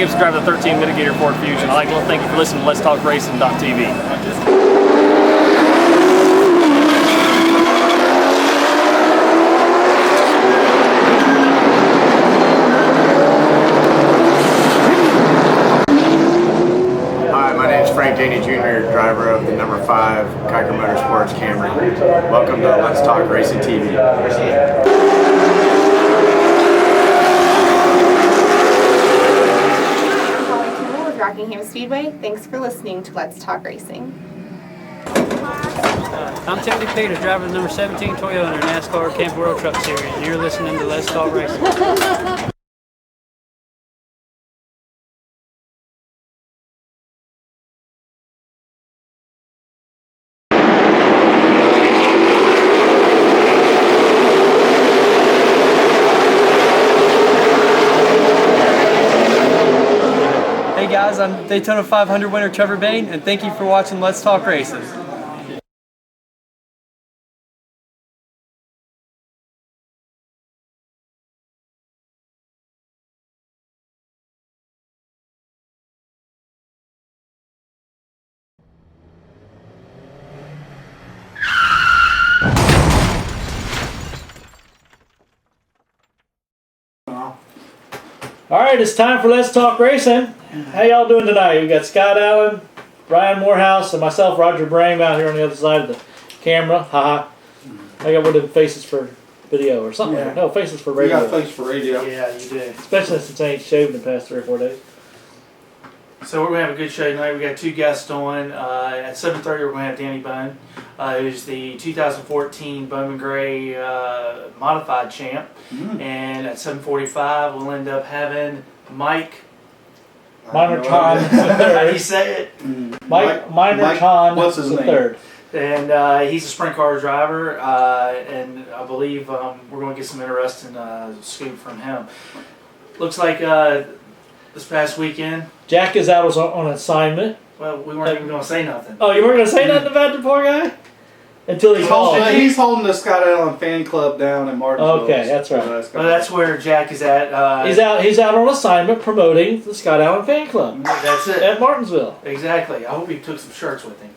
Gibson, driver of the 13 Mitigator Ford Fusion. I'd like to thank you for listening to Let's Talk Racing.tv. Driver of the number 5 Kiker Motorsports Camry. Welcome to Let's Talk Racing TV. With Rockingham Speedway. Thanks for listening to Let's Talk Racing. I'm Tony Stewart, driver of the number 17 Toyota Nascar Camp World Truck Series, and you're listening to Let's Talk Racing. Hey guys, I'm Daytona 500 winner Trevor Bohn, and thank you for watching Let's Talk Racing. All right, it's time for Let's Talk Racing. How y'all doing tonight? We got Scott Allen, Brian Morehouse, and myself, Roger Brehm, out here on the other side of the camera. Haha. I got one of the faces for video or something. Yeah. No, faces for radio. You got faces for radio. Yeah, you did. Especially since I ain't shaved in the past 3 or 4 days. So we're going to have a good show tonight. We got 2 guests on. At 7:30 we're going to have Danny Bohn, who's the 2014 Bowman Gray Modified Champ. And at 7:45 we'll end up having Mike. Minarchan How do you say it? Mike Minarchan what's his name? III. And he's a sprint car driver, and I believe we're going to get some interesting scoop from him. Looks like this past weekend. Jack is out on assignment. Well, we weren't even going to say nothing. Oh, you weren't going to say nothing about the poor guy? Until he called. He's holding the Scott Allen fan club down in Martinsville. Okay, that's right. Well, that's where Jack is at. He's out on assignment promoting the Scott Allen fan club. That's it. At Martinsville. Exactly. I hope he took some shirts with him.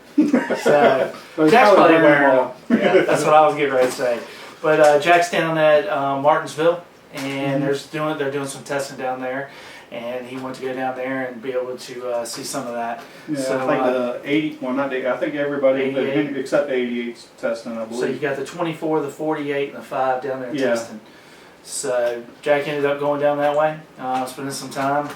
So Jack's probably wearing them. Yeah, that's what I was getting ready to say. But Jack's down at Martinsville, and they're doing some testing down there. And he wanted to go down there and be able to see some of that. Yeah, so, I think the 80, well not the, I think everybody 88. except 88's testing, I believe. So you got the 24, the 48, and the 5 down there testing. So Jack ended up going down that way, spending some time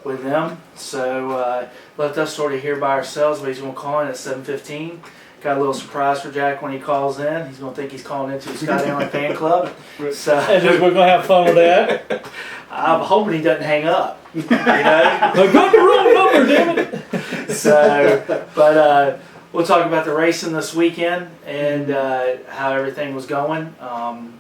with them. So left us sort of here by ourselves, but he's going to call in at 7:15. Got a little surprise for Jack when he calls in. He's going to think he's calling into the Scott Allen fan club. So And we're going to have fun with that. I'm hoping he doesn't hang up. You know? I got the wrong number, damn it. So, but we'll talk about the racing this weekend and how everything was going.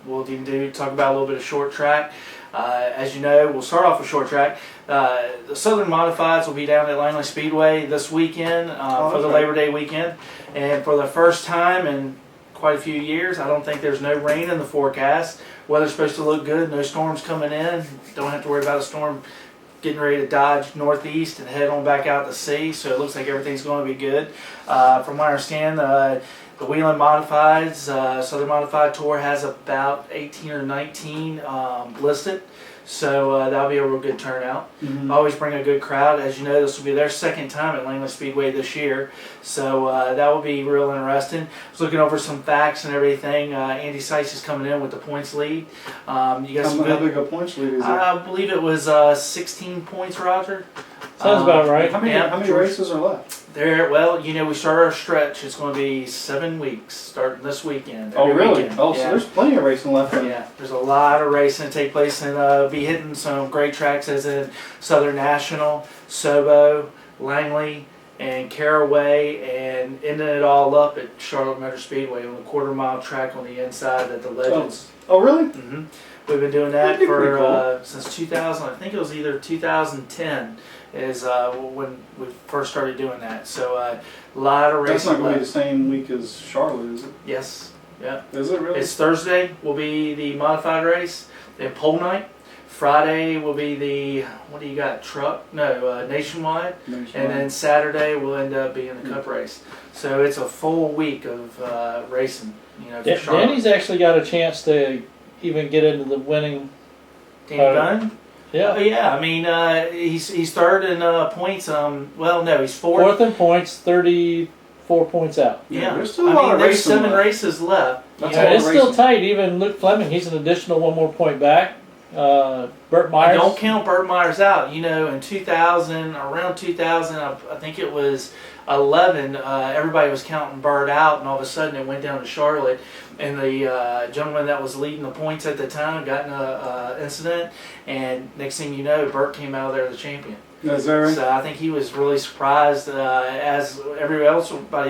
We'll talk about a little bit of short track. As you know, we'll start off with short track. The Southern Modifieds will be down at Langley Speedway this weekend for the Labor Day weekend. And for the first time in quite a few years, I don't think there's no rain in the forecast. Weather's supposed to look good, no storms coming in. Don't have to worry about a storm getting ready to dodge northeast and head on back out to sea. So it looks like everything's going to be good. From what I understand, the Wheeling Modifieds, Southern Modified Tour has about 18 or 19 listed. So that'll be a real good turnout. Always bring a good crowd. As you know, this will be their second time at Langley Speedway this year. So that will be real interesting. I was looking over some facts and everything. Andy Seiss is coming in with the points lead. You got some How big a points lead is it? I believe it was 16 points, Roger. Sounds about right. How many races are left? Well, you know, we start our stretch. It's going to be 7 weeks starting this weekend. Oh, really? Weekend. Oh, so there's plenty of racing left. Yeah, there's a lot of racing to take place, and be hitting some great tracks as in Southern National, Sobo, Langley, and Caraway, and ending it all up at Charlotte Motor Speedway on the quarter-mile track on the inside at the Legends. Oh, really? We've been doing that for cool. since 2000. I think it was either 2010 is when we first started doing that. So a lot of racing. That's not going to be the same week as Charlotte, is it? Yes. Yeah. Is it really? It's Thursday will be the modified race. Then pole night. Friday will be the, what do you got, truck? No, Nationwide. And then Saturday will end up being the Cup race. So it's a full week of racing, you know, for Charlotte. Danny's actually got a chance to even get into the winning. Danny Bohn? Yeah. Oh, yeah, I mean, he's third in points. Well, no, he's fourth. Fourth in points, 34 points out. Yeah, there's still a lot of there's racing 7 left. races left. That's You all know, It's still racing. tight. Even Luke Fleming, he's an additional 1 more point back. Burt I Myers. don't count Burt Myers out. You know, in 2000, around 2000, I think it was 11, everybody was counting Burt out, and all of a sudden it went down to Charlotte. And the gentleman that was leading the points at the time got in an incident, and next thing you know, Burt came out of there the champion. Is that right? So I think he was really surprised, as everybody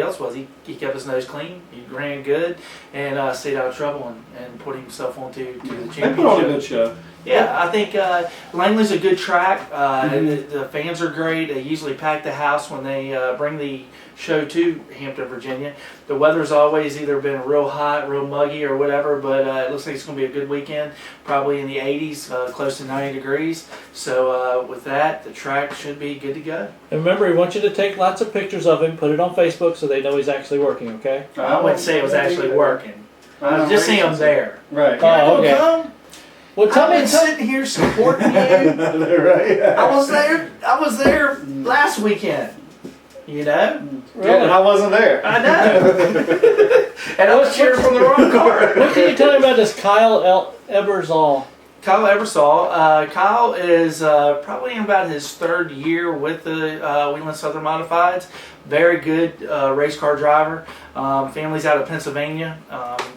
else was. He kept his nose clean, he ran good, and stayed out of trouble and put himself onto the championship. They put on a good show. Yeah, I think Langley's a good track. The fans are great. They usually pack the house when they bring the show to Hampton, Virginia. The weather's always either been real hot, real muggy, or whatever, but it looks like it's going to be a good weekend, probably in the 80s, close to 90 degrees. So with that, the track should be good to go. And remember, he wants you to take lots of pictures of him, put it on Facebook so they know he's actually working, okay? I wouldn't say it was actually working. I was just saying I'm there. Right. Oh, okay. Come. Well, tell I've me, been sitting here supporting you. Right. I was there last weekend. You know? Yeah, but I wasn't there. I know. And I was cheering from the wrong car. what can you tell me about this Kyle Ebersol? Kyle Ebersol. Kyle is probably in about his 3rd year with the Wheeling Southern Modifieds. Very good race car driver. Family's out of Pennsylvania.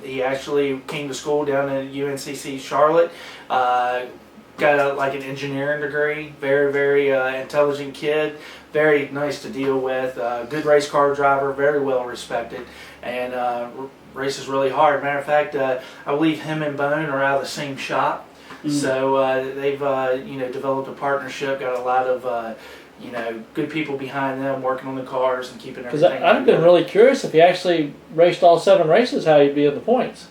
He actually came to school down at UNCC Charlotte. Got like an engineering degree. Very, very intelligent kid. Very nice to deal with. Good race car driver. Very well respected. And races really hard. Matter of fact, I believe him and Bohn are out of the same shop. So they've developed a partnership. Got a lot of good people behind them working on the cars and keeping Because everything. I've been really curious if he actually raced all 7 races, how he'd be in the points.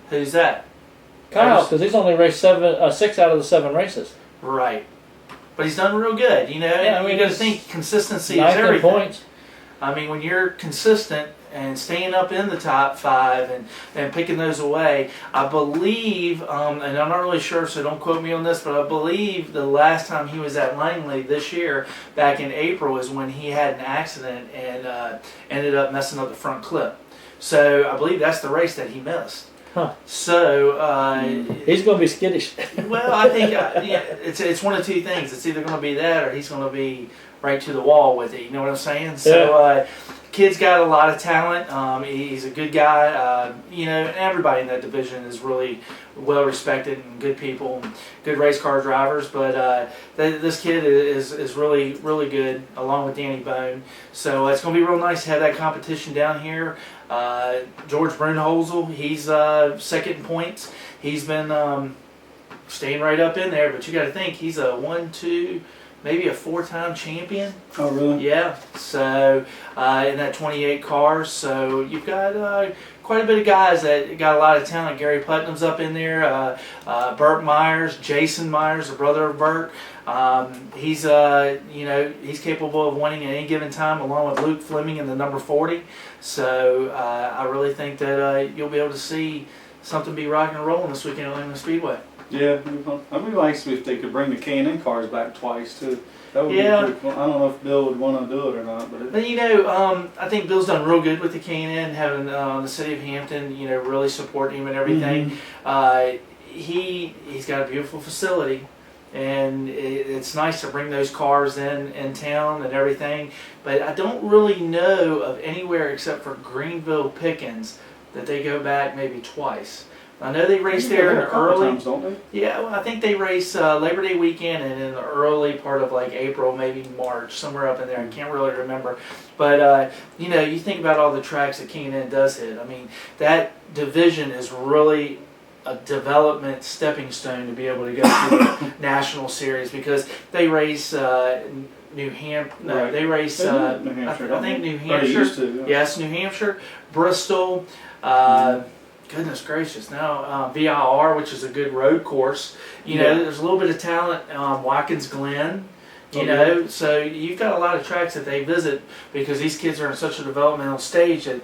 Who's that? Kyle, because he's only raced 6 out of the 7 races. Right. But he's done real good, you know. Yeah, and you got to think consistency is 9th in everything. points. I mean, when you're consistent and staying up in the top 5 and picking those away, I believe, and I'm not really sure, so don't quote me on this, but I believe the last time he was at Langley this year, back in April, is when he had an accident and ended up messing up the front clip. So I believe that's the race that he missed. Huh. So He's going to be skittish. well, I think it's one of 2 things. It's either going to be that or he's going to be right to the wall with it. You know what I'm saying? So kid's got a lot of talent. He's a good guy. And everybody in that division is really well respected and good people, and good race car drivers. But this kid is really, really good, along with Danny Bohn. So it's going to be real nice to have that competition down here. George Brunholzel, he's 2nd in points. He's been staying right up in there, but you got to think he's a 1, 2, maybe a 4-time champion. Oh, really? Yeah. So in that 28 cars, so you've got quite a bit of guys that got a lot of talent. Gary Putnam's up in there. Burt Myers, Jason Myers, the brother of Burt. He's he's capable of winning at any given time, along with Luke Fleming in the number 40. So I really think that you'll be able to see something be rocking and rolling this weekend at Langley Speedway. Yeah, I'd be nice if they could bring the K&N cars back twice too. That would Yeah. be pretty cool. I don't know if Bill would want to do it or not, but But I think Bill's done real good with the K&N, having the city of Hampton, really supporting him and everything. He's got a beautiful facility, and it's nice to bring those cars in town and everything. But I don't really know of anywhere except for Greenville Pickens that they go back maybe twice. I know they race there in the early. times, don't they? Yeah, well, I think they race Labor Day weekend and in the early part of like April, maybe March, somewhere up in there. I can't really remember. But, you think about all the tracks that K&N does hit. I mean, that division is really a development stepping stone to be able to go to the National Series, because they race New Hampshire. No, Right. they race, New Hampshire, I think New Or they Hampshire. used to, yeah. Yes, New Hampshire, Bristol, goodness gracious, now VIR, which is a good road course. You know, there's a little bit of talent. Watkins Glen. You know, so you've got a lot of tracks that they visit because these kids are in such a developmental stage that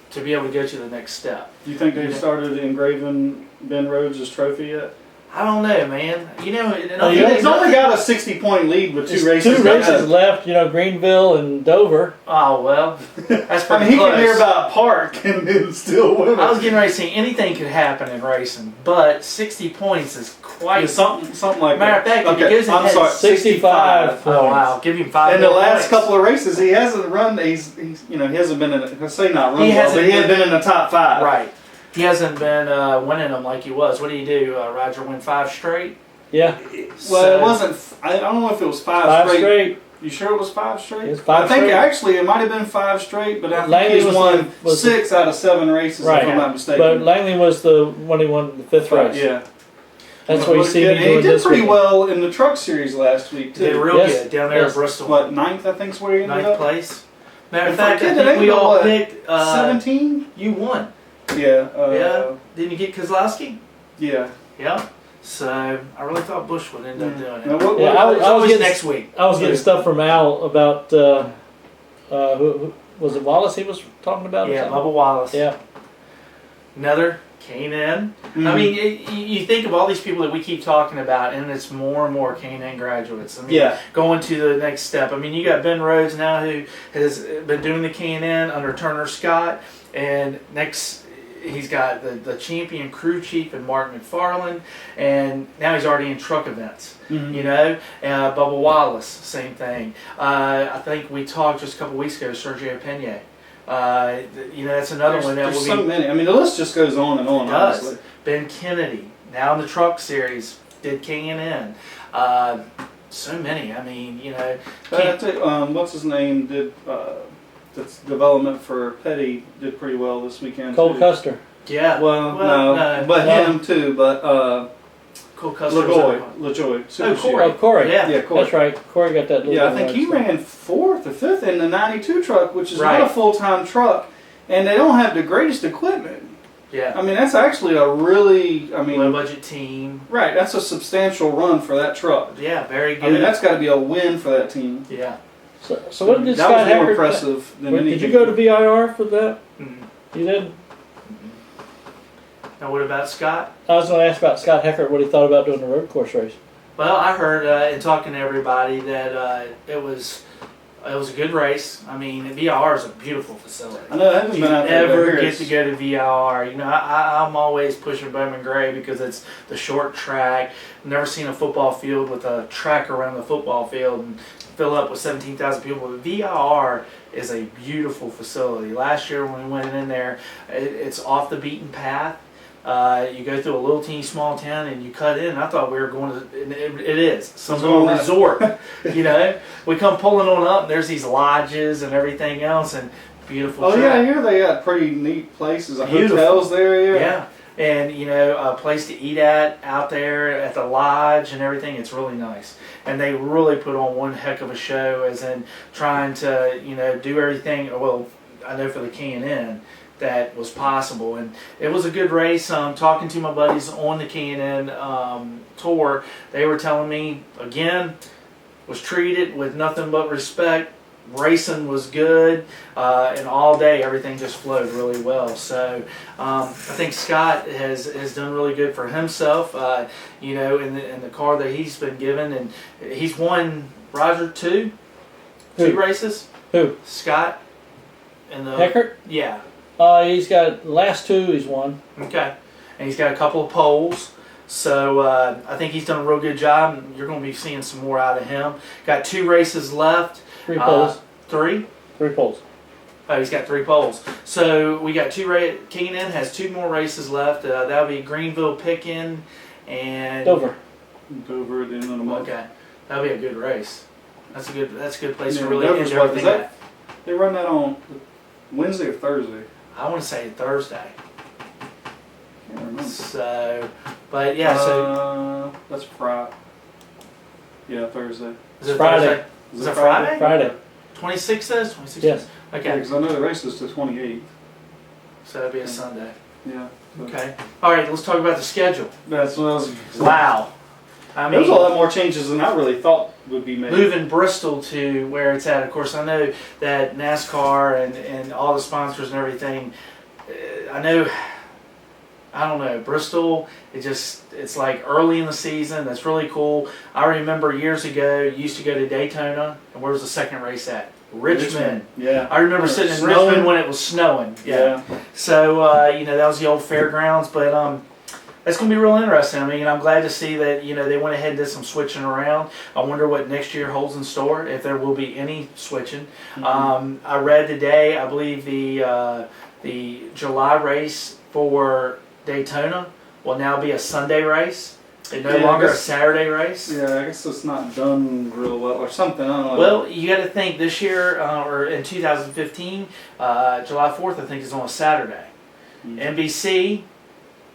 to be able to go to the next step. Do you think they've started engraving Ben Rhodes' trophy yet? I don't know, man. You know, He's only got a 60-point lead with two races left. You know, Greenville and Dover. Oh well, that's pretty I mean, he close. can hear about Park and then still win. I was getting ready to say anything could happen in racing, but 60 points is quite something like matter that. of fact, if he goes I'm ahead, sorry, 65. Oh wow, give him 5. In the last points. couple of races, he hasn't run. He's you know, he hasn't been in. I say not run He well, hasn't but he had been in the top 5. Right. He hasn't been winning them like he was. What do you do, Roger? Win 5 straight? Yeah. Well, it wasn't. I don't know if it was 5 straight. You sure it was 5 straight? It's 5 I think straight. Actually it might have been 5 straight, but I think Langley he's won was 6 out of 7 races, Right. if I'm not mistaken. But Langley was the one he won the 5th race. Yeah. That's what you see me And he doing did this pretty weekend. well in the truck series last week too. Did real Yes. good down there Yes. at Bristol. What, 9th I think is where he ended 9th up? place. Matter of If fact, I I did, think we it ain't all what, picked 17? You won. Yeah. Yeah. Didn't you get Kozlowski? Yeah. Yeah. So I really thought Bush would end up doing it. Now, what, Yeah, I was always getting next week. I was getting stuff from Al about who was it Wallace he was talking about? or Yeah, something? Bubba Wallace. Yeah. Another K&N. Mhm. I mean, you think of all these people that we keep talking about, and it's more and more K&N graduates. I mean, Yeah. going to the next step. I mean, you got Ben Rhodes now who has been doing the K&N under Turner Scott, and next he's got the champion crew chief in Mark McFarland, and now he's already in truck events. Mhm. You know, Bubba Wallace, same thing. I think we talked just a couple weeks ago, Sergio Pena. You know, that's another one that There's will so be. many. I mean, the list just goes on and on. It does. Honestly. Ben Kennedy, now in the truck series, did K&N. So many. I mean, you know. What's his name? Did that's development for Petty did pretty well this weekend. Cole too. Custer. Yeah. Well, no, no, but no. him too. But Cole Custer. LaJoy. Oh, Super Corey. Oh, Corey. Yeah. Yeah, Corey. That's right. Corey got that little Yeah, I bit think of he stuff. ran 4th or 5th in the 92 truck, which is Right. not a full-time truck, and they don't have the greatest equipment. Yeah. I mean, that's actually a really, Low budget team. right, that's a substantial run for that truck. Yeah, very good. I mean, that's got to be a win for that team. Yeah. So what did that Scott was more Heckert? impressive than anything. Did you go to VIR for that? Mhm. You did. Now, what about Scott? I was going to ask about Scott Heckert, what he thought about doing the road course race. Well, I heard in talking to everybody that it was a good race. I mean, VIR is a beautiful facility. I know I haven't You been out there. but never here get it's- to go to VIR. You know, I'm always pushing Bowman Gray because it's the short track. Never seen a football field with a track around the football field and fill up with 17,000 people. But VIR is a beautiful facility. Last year when we went in there, it's off the beaten path. You go through a little teeny small town and you cut in. I thought we were going to, and it is, some little resort. You know, we come pulling on up and there's these lodges and everything else and beautiful Oh track. yeah, here they got pretty neat places, Beautiful. hotels there. Yeah, and you know, a place to eat at out there at the lodge and everything. It's really nice, and they really put on one heck of a show, as in trying to do everything. Well, I know for the K&N that was possible, and it was a good race. Talking to my buddies on the K&N tour, they were telling me again, was treated with nothing but respect. Racing was good, and all day everything just flowed really well. So I think Scott has done really good for himself. In the car that he's been given, and he's won Roger two races. Who? Scott and the Heckert? Yeah. He's got last 2 he's won. Okay, and he's got a couple of poles. So I think he's done a real good job, and you're going to be seeing some more out of him. Got 2 races left. 3 poles. 3? 3 poles. Oh, he's got 3 poles. So we got 2 Keenan has 2 more races left. That'll be Greenville, Pickin, and Dover. Dover at the end of the month. Okay, that'll be a good race. That's a good place Yeah, to really Dover's end what, everything is that- at. They run that on Wednesday or Thursday. I want to say Thursday. Can't remember. So, but yeah. So that's Friday. Yeah, Thursday. is it Friday. Thursday? Is it Friday? Friday. 26th is 26th. Yes. Yeah, Okay. because I know the race is the 28th. So that'll be a Sunday. Yeah. Okay. All right, let's talk about the schedule. That's what I was. Wow. I mean, There's a lot more changes than I really thought would be made. moving Bristol to where it's at. Of course, I know that NASCAR and all the sponsors and everything. I don't know, Bristol. It's like early in the season. That's really cool. I remember years ago, you used to go to Daytona, and where was the second race at? Richmond. Yeah. I remember sitting in Snowing. Richmond when it was snowing. Yeah. So that was the old fairgrounds, but it's going to be real interesting. I mean, I'm glad to see that they went ahead and did some switching around. I wonder what next year holds in store, if there will be any switching. Mm-hmm. I read today, I believe the July race for Daytona will now be a Sunday race. It's no longer a Saturday race. Yeah, I guess it's not done real well or something. I don't know. Well, you got to think this year or in 2015, July 4th, I think, is on a Saturday. NBC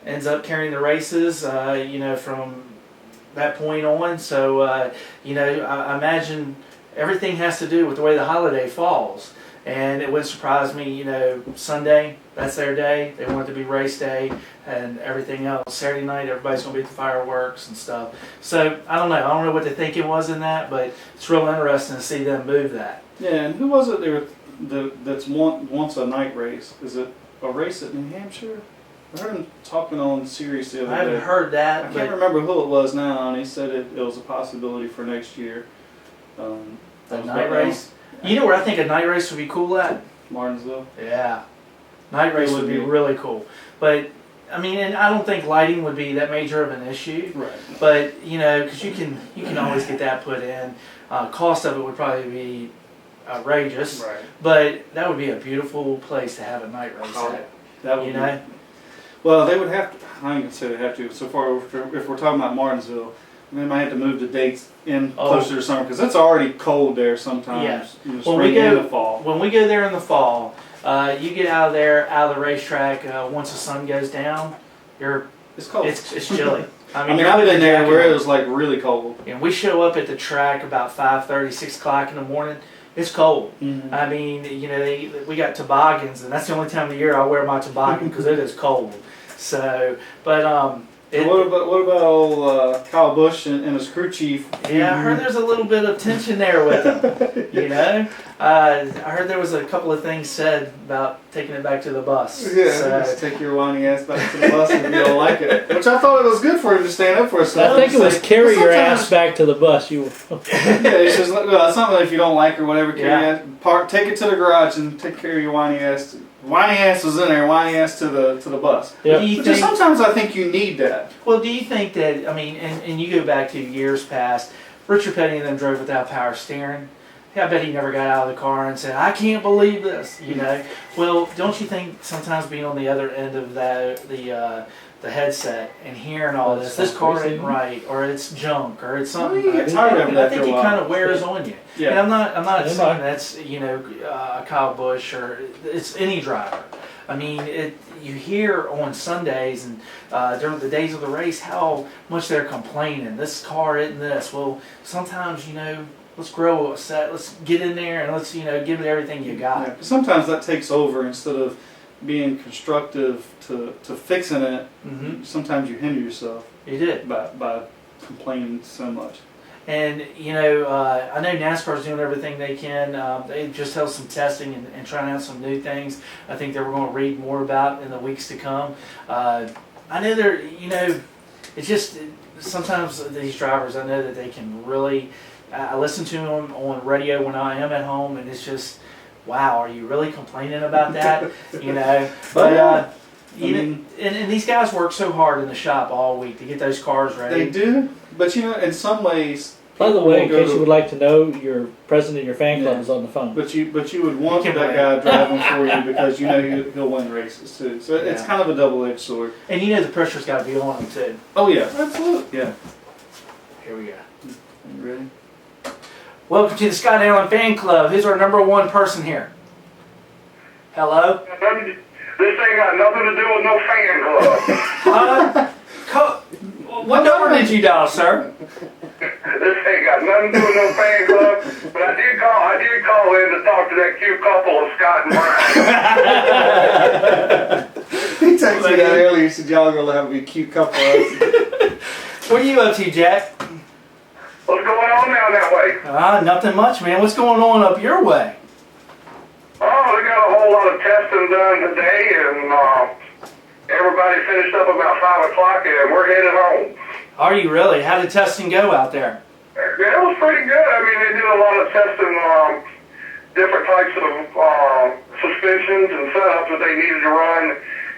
ends up carrying the races, from that point on. So, I imagine everything has to do with the way the holiday falls. And it wouldn't surprise me, Sunday, that's their day. They want it to be race day and everything else. Saturday night, everybody's going to be at the fireworks and stuff. So, I don't know. I don't know what the thinking was in that, but it's real interesting to see them move that. Yeah, and who was it that's once a night race? Is it a race at New Hampshire? I heard him talking on Sirius the other day. I haven't heard that. I can't remember who it was now, and he said it was a possibility for next year. A night race? You know where I think a night race would be cool at? Martinsville. Yeah. Night race would be really cool. But, I mean, and I don't think lighting would be that major of an issue. Right. But, because you can always get that put in. Cost of it would probably be outrageous. Right. But that would be a beautiful place to have a night race at. That would be. Well, they would have to, I ain't gonna say they have to, so far if we're talking about Martinsville, they might have to move the dates in closer to summer, because it's already cold there sometimes in the spring and the fall. When we go there in the fall, you get out of the racetrack, once the sun goes down, It's cold. It's chilly. I mean I've been there where it was like really cold. And we show up at the track about 5:30, 6 o'clock in the morning. It's cold. Mm-hmm. I mean, we got toboggans, and that's the only time of the year I wear my toboggan because it is cold. So, but what about old Kyle Busch and his crew chief? Yeah, I heard there's a little bit of tension there with him. I heard there was a couple of things said about taking it back to the bus. Yeah, just take your whiny ass back to the bus if you don't like it. Which I thought it was good for him to stand up for himself. I think it was carry your ass back to the bus. Yeah, it's just well, it's not like if you don't like or whatever. Take it to the garage and take care of your whiny ass. Whiny ass was in there. Whiny ass to the bus. Yep. Sometimes I think you need that. Well, do you think that? I mean, and you go back to years past. Richard Petty and them drove without power steering. I bet he never got out of the car and said, "I can't believe this." Well, don't you think sometimes being on the other end of the headset and hearing all this car ain't right, or it's junk, or it's something. You get tired of it I think it kind of wears on you. Yeah. And I'm not saying that's Kyle Busch or it's any driver. I mean, you hear on Sundays and during the days of the race how much they're complaining. This car isn't this. Well, sometimes let's grow a set. Let's get in there and let's give it everything you got. Yeah, sometimes that takes over instead of being constructive to fixing it. Mm-hmm. Sometimes you hinder yourself. You did by complaining so much. And I know NASCAR's doing everything they can. They just held some testing and trying out some new things. I think that we're going to read more about in the weeks to come. I know they're it's just sometimes these drivers. I know that they can really. I listen to them on radio when I am at home, and it's just, wow, are you really complaining about that? But and these guys work so hard in the shop all week to get those cars ready. They do, but in some ways. By the way, in case you would like to know, your president of your fan club is on the phone. But you would want that guy driving for you because he'll win races too. So it's kind of a double-edged sword. And the pressure's got to be on him too. Oh yeah, absolutely. Yeah. Here we go. You ready? Welcome to the Scott Allen Fan Club. Who's our number one person here? Hello? This ain't got nothing to do with no fan club. What number did you dial, sir? This ain't got nothing to do with no fan club. But I did call in to talk to that cute couple of Scott and Brian. He takes that earlier. You said y'all gonna have a cute couple. What are you up to, Jack? What's going on down that way? Nothing much, man. What's going on up your way? Oh, we got a whole lot of testing done today, and everybody finished up about 5 o'clock, and we're headed home. Are you really? How did testing go out there? Yeah, it was pretty good. I mean, they did a lot of testing, different types of suspensions and setups that they needed to run,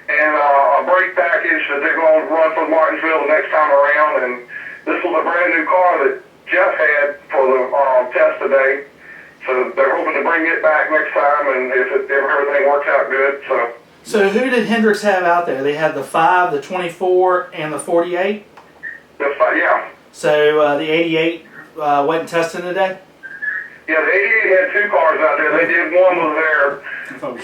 and a brake package that they're going to run for Martinsville the next time around. And this was a brand new car that Jeff had for the test today, so they're hoping to bring it back next time, and if everything works out good. So who did Hendricks have out there? They had the 5, the 24, and the 48? Yeah. So the 88 wasn't testing today? Yeah, the 88 had 2 cars out there. They did, one was their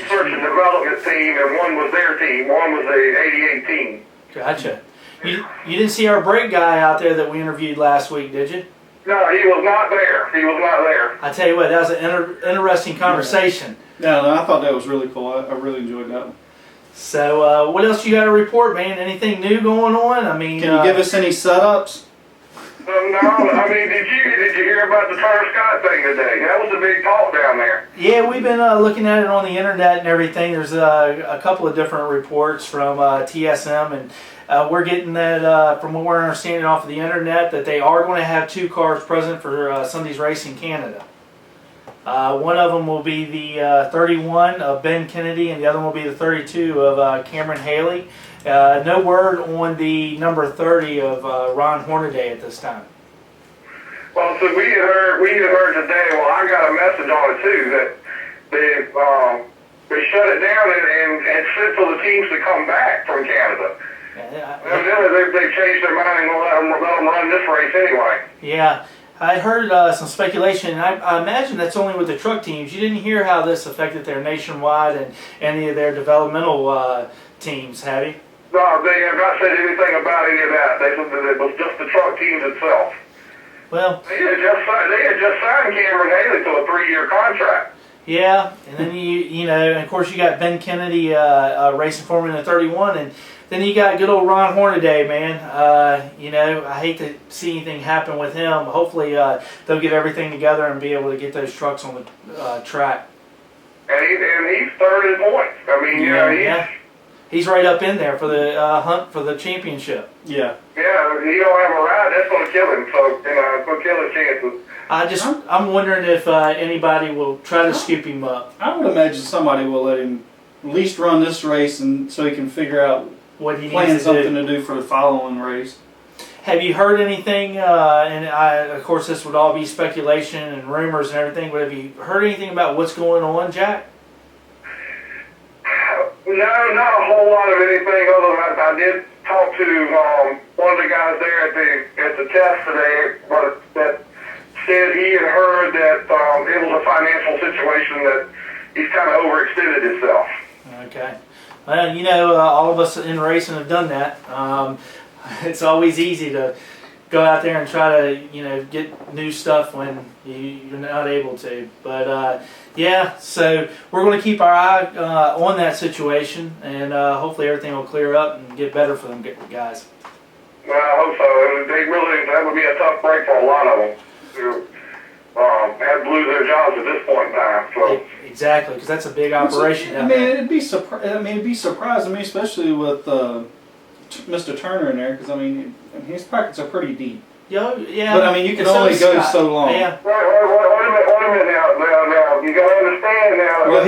search and development team, and one was their team. One was the 88 team. Gotcha. You didn't see our brake guy out there that we interviewed last week, did you? No, he was not there. He was not there. I tell you what, that was an interesting conversation. No, I thought that was really cool. I really enjoyed that one. So, what else you got to report, man? Anything new going on? I mean, can you give us any setups? No, I mean, did you hear about the Turner Scott thing today? That was a big talk down there. Yeah, we've been looking at it on the internet and everything. There's a couple of different reports from TSM, and we're getting that from what we're understanding off of the internet that they are going to have 2 cars present for Sunday's Racing Canada. One of them will be the 31 of Ben Kennedy, and the other one will be the 32 of Cameron Haley. No word on the number 30 of Ron Hornaday at this time. Well, so we had heard today. Well, I got a message on it too that they shut it down and said for the teams to come back from Canada. Evidently, they've changed their mind and let them run this race anyway. Yeah. I heard some speculation, and I imagine that's only with the truck teams. You didn't hear how this affected their nationwide and any of their developmental teams, have you? No, they have not said anything about any of that. They said that it was just the truck teams itself. Well, they had just signed Cameron Haley to a 3-year contract. Yeah, and then you know, and of course you got Ben Kennedy racing for him in the 31, and then you got good old Ron Hornaday, man. You know, I hate to see anything happen with him. Hopefully they'll get everything together and be able to get those trucks on the track. And he's third in points. I mean, yeah. He's right up in there for the hunt for the championship. Yeah. Yeah, if he don't have a ride, that's going to kill him. So, it's going to kill his chances. I'm wondering if anybody will try to scoop him up. I would imagine somebody will let him at least run this race, and so he can figure out what he plan needs something to do for the following race. Have you heard anything? Of course, this would all be speculation and rumors and everything. But have you heard anything about what's going on, Jack? No, not a whole lot of anything other than I did talk to one of the guys there at the test today, but that said he had heard that it was a financial situation that he's kind of overextended himself. Okay. Well, you know, all of us in racing have done that. It's always easy to go out there and try to, you know, get new stuff when you're not able to. But yeah, so we're going to keep our eye on that situation, and hopefully everything will clear up and get better for them guys. Well, I hope so. That would be a tough break for a lot of them who had to lose their jobs at this point in time. So. Exactly, because that's a big operation. It'd be surprising me, especially with Mr. Turner in there, because I mean his pockets are pretty deep. Yeah. But I mean, you can only go so long. Yeah. Wait a minute now. You got to understand now. Well,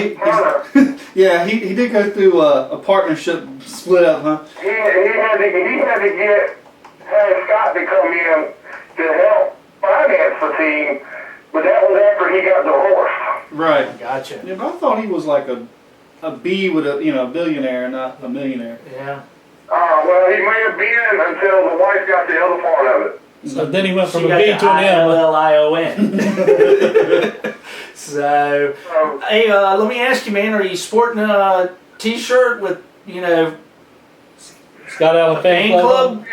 yeah, he did go through a partnership split up, huh? He had to have Scott to come in to help finance the team, but that was after he got divorced. Right. Gotcha. Yeah, but I thought he was like a B with a billionaire, not a millionaire. Yeah. Well, he may have been until the wife got the other part of it. So then he went from She a B to an M. ILLION. So, hey, let me ask you, man, are you sporting a T-shirt with, Scott Allen Fan Club?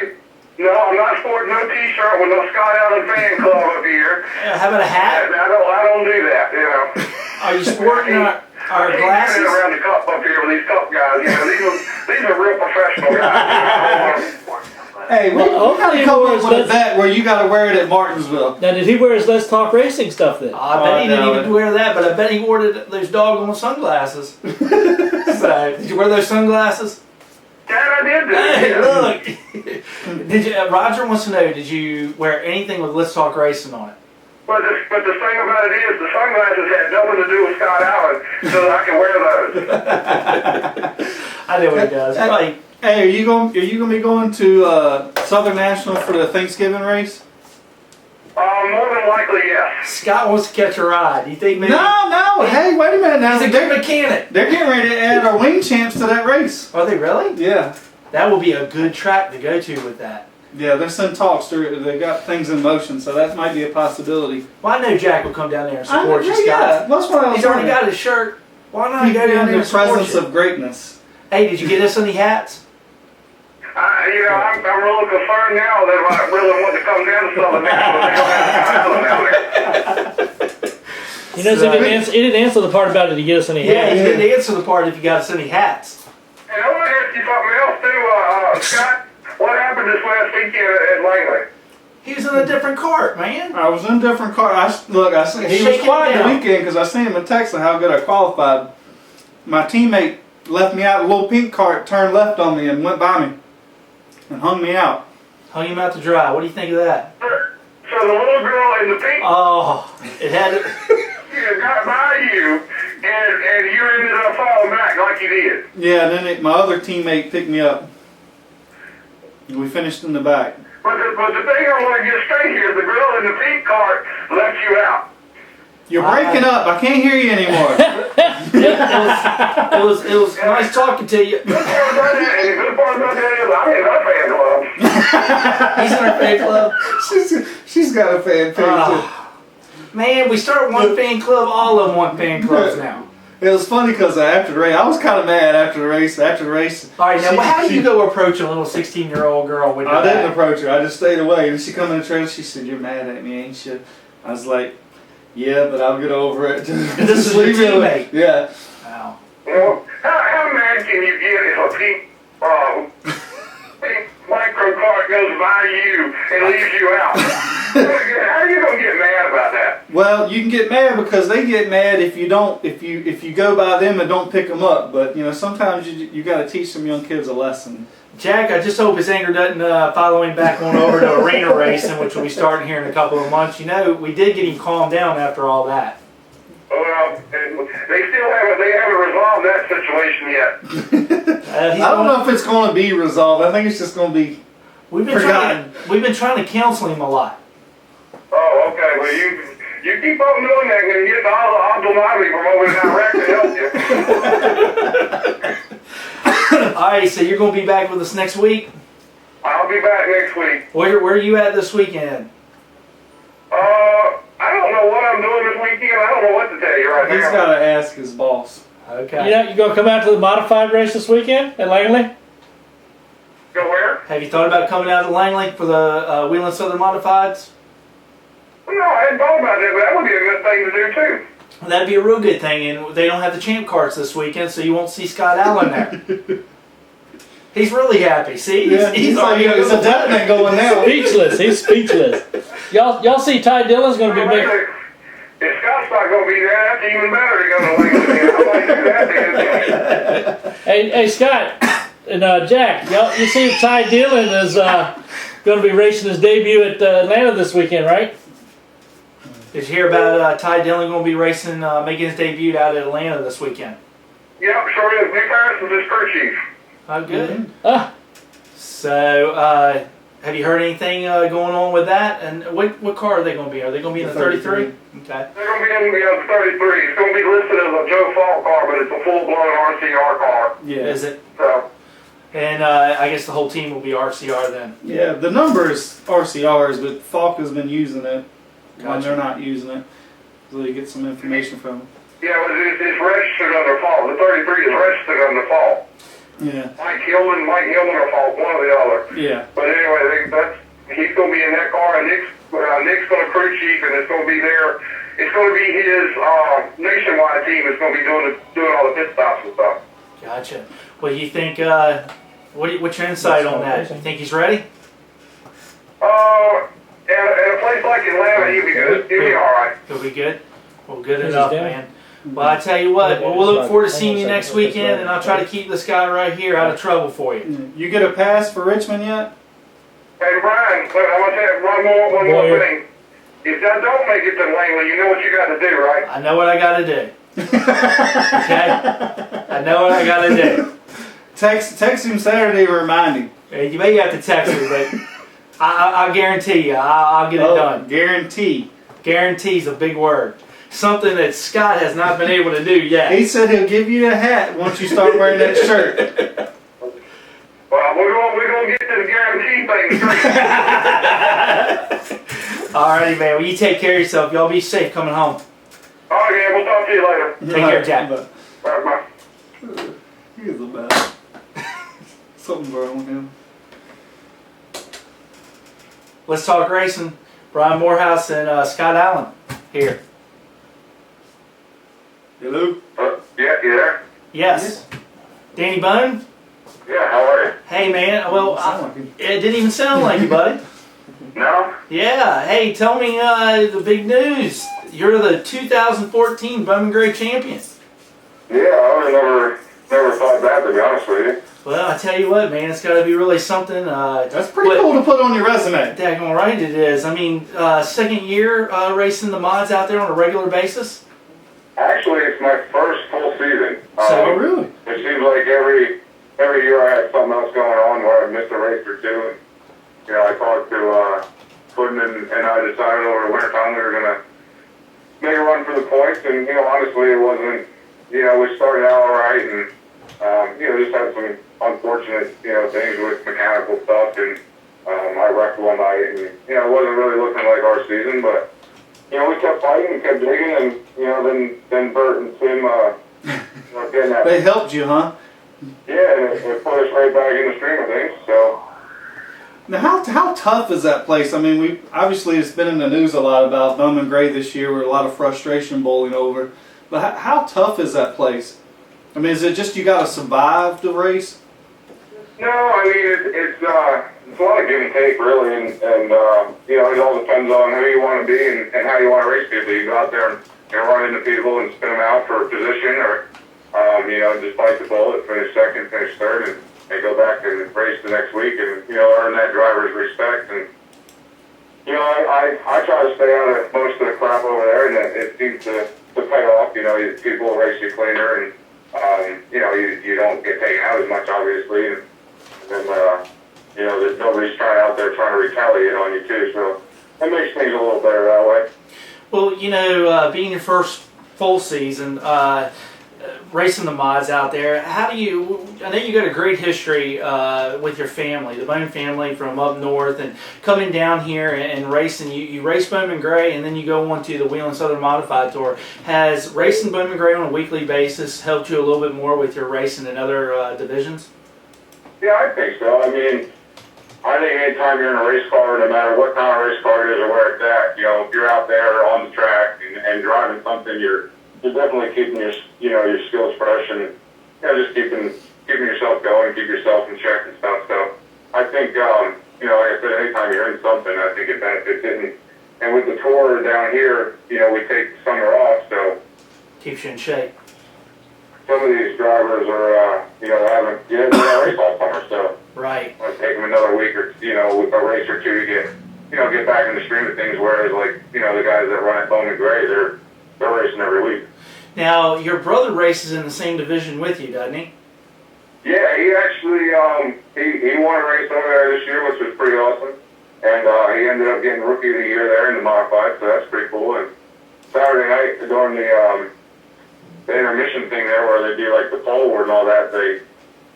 No, I'm not sporting no T-shirt with no Scott Allen fan club up here. How about a hat? I don't do that, you know. Are you sporting our I can't glasses? get around the cup up here with these cup guys. You know, these are real professional guys. Hey, what kind of come up with a bet where you got to wear it at Martinsville? Now, did he wear his Let's Talk Racing stuff then? I bet he didn't even wear that, but I bet he wore those doggone sunglasses. So, did you wear those sunglasses? Dad, I did that. Hey, Yeah. look. Did you? Roger wants to know: did you wear anything with Let's Talk Racing on it? But the thing about it is, the sunglasses had nothing to do with Scott Allen, so I can wear those. I know what he does. Right. Hey, are you going to be going to Southern National for the Thanksgiving race? More than likely, yes. Scott wants to catch a ride. You think maybe? No. Hey, wait a minute now. He's a good mechanic. They're getting ready to add our wing champs to that race. Are they really? Yeah. That will be a good track to go to with that. Yeah, there's some talks. They got things in motion, so that might be a possibility. Well, I know Jack will come down there and support you, Scott. Yeah, that's what I was He's already wondering. got his shirt. Why not go down in there the and support presence you? of greatness. Hey, did you get us any hats? You know, I'm really concerned now that I really want to come down to Southern National. They don't have Scott Allen down there. You know, he didn't answer the part about did he get us any Yeah, hats. he didn't answer the part if you got us any hats. And I want to ask you something else too, Scott. What happened this last weekend at Langley? He was in a different cart, man. I was in a different car. He was Shake it quiet the down. weekend because I seen him in text how good I qualified. My teammate left me out. A little pink cart turned left on me and went by me and hung me out. Hung him out to dry. What do you think of that? So the little girl in the pink Oh, it had it. got by you, and you ended up falling back like you did. Yeah, then my other teammate picked me up. We finished in the back. But the thing I want to get straight here, the girl in the pink cart left you out. You're breaking up. I can't hear you anymore. It was nice talking to you. Good part about that, and the good part about that is I'm in her fan club. He's in our fan club. She's got a fan page Man, we start one fan club, all of them want fan clubs now. too. It was funny because after the race, I was kind of mad after the race. All right, now how do you go approach a little 16-year-old girl with your I didn't back? approach her. I just stayed away. And she come in the trailer. She said, "You're mad at me, ain't you?" I was like, "Yeah, but I'll get over it." This is your leave it alone. teammate. Yeah. Wow. You know, how mad can you get if a pink micro cart goes by you and leaves you out? How are you gonna get mad about that? Well, you can get mad because they get mad if you don't, if you go by them and don't pick them up. But you know, sometimes you got to teach some young kids a lesson. Jack, I just hope his anger doesn't follow him back on over to arena racing, which will be starting here in a couple of months. You know, we did get him calmed down after all that. Well, and they haven't resolved that situation yet. I don't know if it's going to be resolved. I think it's just going to be We've been trying to counsel him a lot. Oh, okay. Well, you keep on doing that and get the Abdul from over in Iraq to help you. All right, so you're going to be back with us next week? I'll be back next week. Where are you at this weekend? I don't know what I'm doing this weekend. I don't know what to tell you right He's now. got to ask his boss. Okay. You know, you gonna come out to the modified race this weekend at Langley? Go where? Have you thought about coming out to Langley for the Wheeling Southern Modifieds? No, I hadn't thought about that, but that would be a good thing to do too. That'd be a real good thing, and they don't have the Champ Karts this weekend, so you won't see Scott Allen there. He's really happy. See, he's like, already it's a definite going now. Speechless. He's speechless. Y'all see Ty Dillon's gonna be big. If Scott's not going to be there, that's even better to go to Langley. I might do that then. Hey Scott and Jack, you see Ty Dillon is going to be racing his debut at Atlanta this weekend, right? Did you hear about Ty Dillon going to be racing, making his debut out at Atlanta this weekend? Yep, sure is. Nick Harrison's his crew chief. Oh, good. Ah, So, have you heard anything going on with that? And what car are they going to be? Are they going to be in the 33? Okay. They're going to be in the 33. It's going to be listed as a Joe Falk car, but it's a full-blown RCR car. Yeah. Is it? So, And I guess the whole team will be RCR then. Yeah, the number is RCRs, but Falk has been using it when Gotcha. they're not using it. So you get some information from them. yeah, but it's registered under Falk. The 33 is registered under Falk. Yeah. Mike Hillman or Falk, one or the other. Yeah. But anyway, he's going to be in that car, and Nick's going to crew chief, and it's going to be there. It's going to be his nationwide team. It's going to be doing all the pit stops and stuff. Gotcha. Well, you think? What's your insight on that? You think he's ready? At a place like Atlanta, he'll be good. He'll be all right. He'll be good. Well, good enough, man. Well, I tell you what, we'll look forward to seeing you next weekend, and I'll try to keep this guy right here out of trouble for you. You get a pass for Richmond yet? Hey, Brian, I'm going to tell you one more thing. If that don't make it to Langley, you know what you got to do, right? I know what I got to do. Okay? I know what I got to do. Text him Saturday to remind him. You may have to text me, but I'll guarantee you, I'll get it done. Guarantee. Guarantee's a big word. Something that Scott has not been able to do yet. He said he'll give you a hat once you start wearing that shirt. Well, we're going to get to the guarantee thing. Alrighty, man. Well, you take care of yourself. Y'all be safe coming home. All right, man. We'll talk to you later. Take care, Jack. All right, bye. He is a bad. Something wrong with him. Let's talk racing. Brian Morehouse and Scott Allen here. Hello? Yeah, you there? Yes. Danny Bohn? Yeah, how are you? Hey, man. Well, it didn't even sound like you, buddy. No? Yeah. Hey, tell me the big news. You're the 2014 Bowman Gray champion. Yeah, I never thought that, to be honest with you. Well, I tell you what, man, it's got to be really something. That's pretty cool to put on your resume. Daggone right it is. I mean, second year racing the mods out there on a regular basis? Actually, it's my first full season. So, really? It seems like every year I had something else going on where I missed a race or two. And, you know, I talked to Puddin and I decided over the wintertime we were going to make a run for the points. And, you know, honestly, it wasn't, you know, we started out all right and, you know, just had some unfortunate, you know, things with mechanical stuff. And I wrecked one night and, you know, it wasn't really looking like our season, but you know, we kept fighting, we kept digging, and you know, then Bert and Tim, you know, getting that. They helped you, huh? Yeah, and it put us right back in the stream of things. So. Now, how tough is that place? I mean, obviously it's been in the news a lot about Bowman Gray this year, with a lot of frustration bowling over. But how tough is that place? I mean, is it just you got to survive the race? No, I mean it's a lot of give and take, really, and you know, it all depends on who you want to be and how you want to race people. You go out there and run into people and spin them out for a position, or you know, just bite the bullet, finish second, finish third, and go back and race the next week, and you know, earn that driver's respect. And you know, I try to stay out of most of the crap over there, and it seems to pay off. You know, people race you cleaner, and you know, you don't get taken out as much, obviously. And you know, there's nobody's out there trying to retaliate on you too, so it makes things a little better that way. Well, you know, being your first full season, racing the mods out there, how do you, I know you got a great history with your family, the Bohn family from up north, and coming down here and racing, you race Bowman Gray and then you go on to the Wheeling Southern Modified Tour. Has racing Bowman Gray on a weekly basis helped you a little bit more with your racing in other divisions? Yeah, I think so. I mean, I think anytime you're in a race car, no matter what kind of race car it is or where it's at, you know, if you're out there on the track and driving something, you're definitely keeping your skills fresh and, you know, just keeping yourself going, keep yourself in check and stuff. So I think, you know, like I said, anytime you're in something, I think it benefits it. And with the tour down here, you know, we take the summer off, so keeps you in shape. Some of these drivers are, you know, haven't race all summer, so right. It'll take them another week or, you know, a race or two to get back in the stream of things. Whereas, like, you know, the guys that run at Bowman Gray, they're racing every week. Now, your brother races in the same division with you, doesn't he? Yeah, he actually he won a race over there this year, which was pretty awesome. And he ended up getting Rookie of the Year there in the Modified, so that's pretty cool. And Saturday night during the intermission thing there, where they do like the pole award and all that,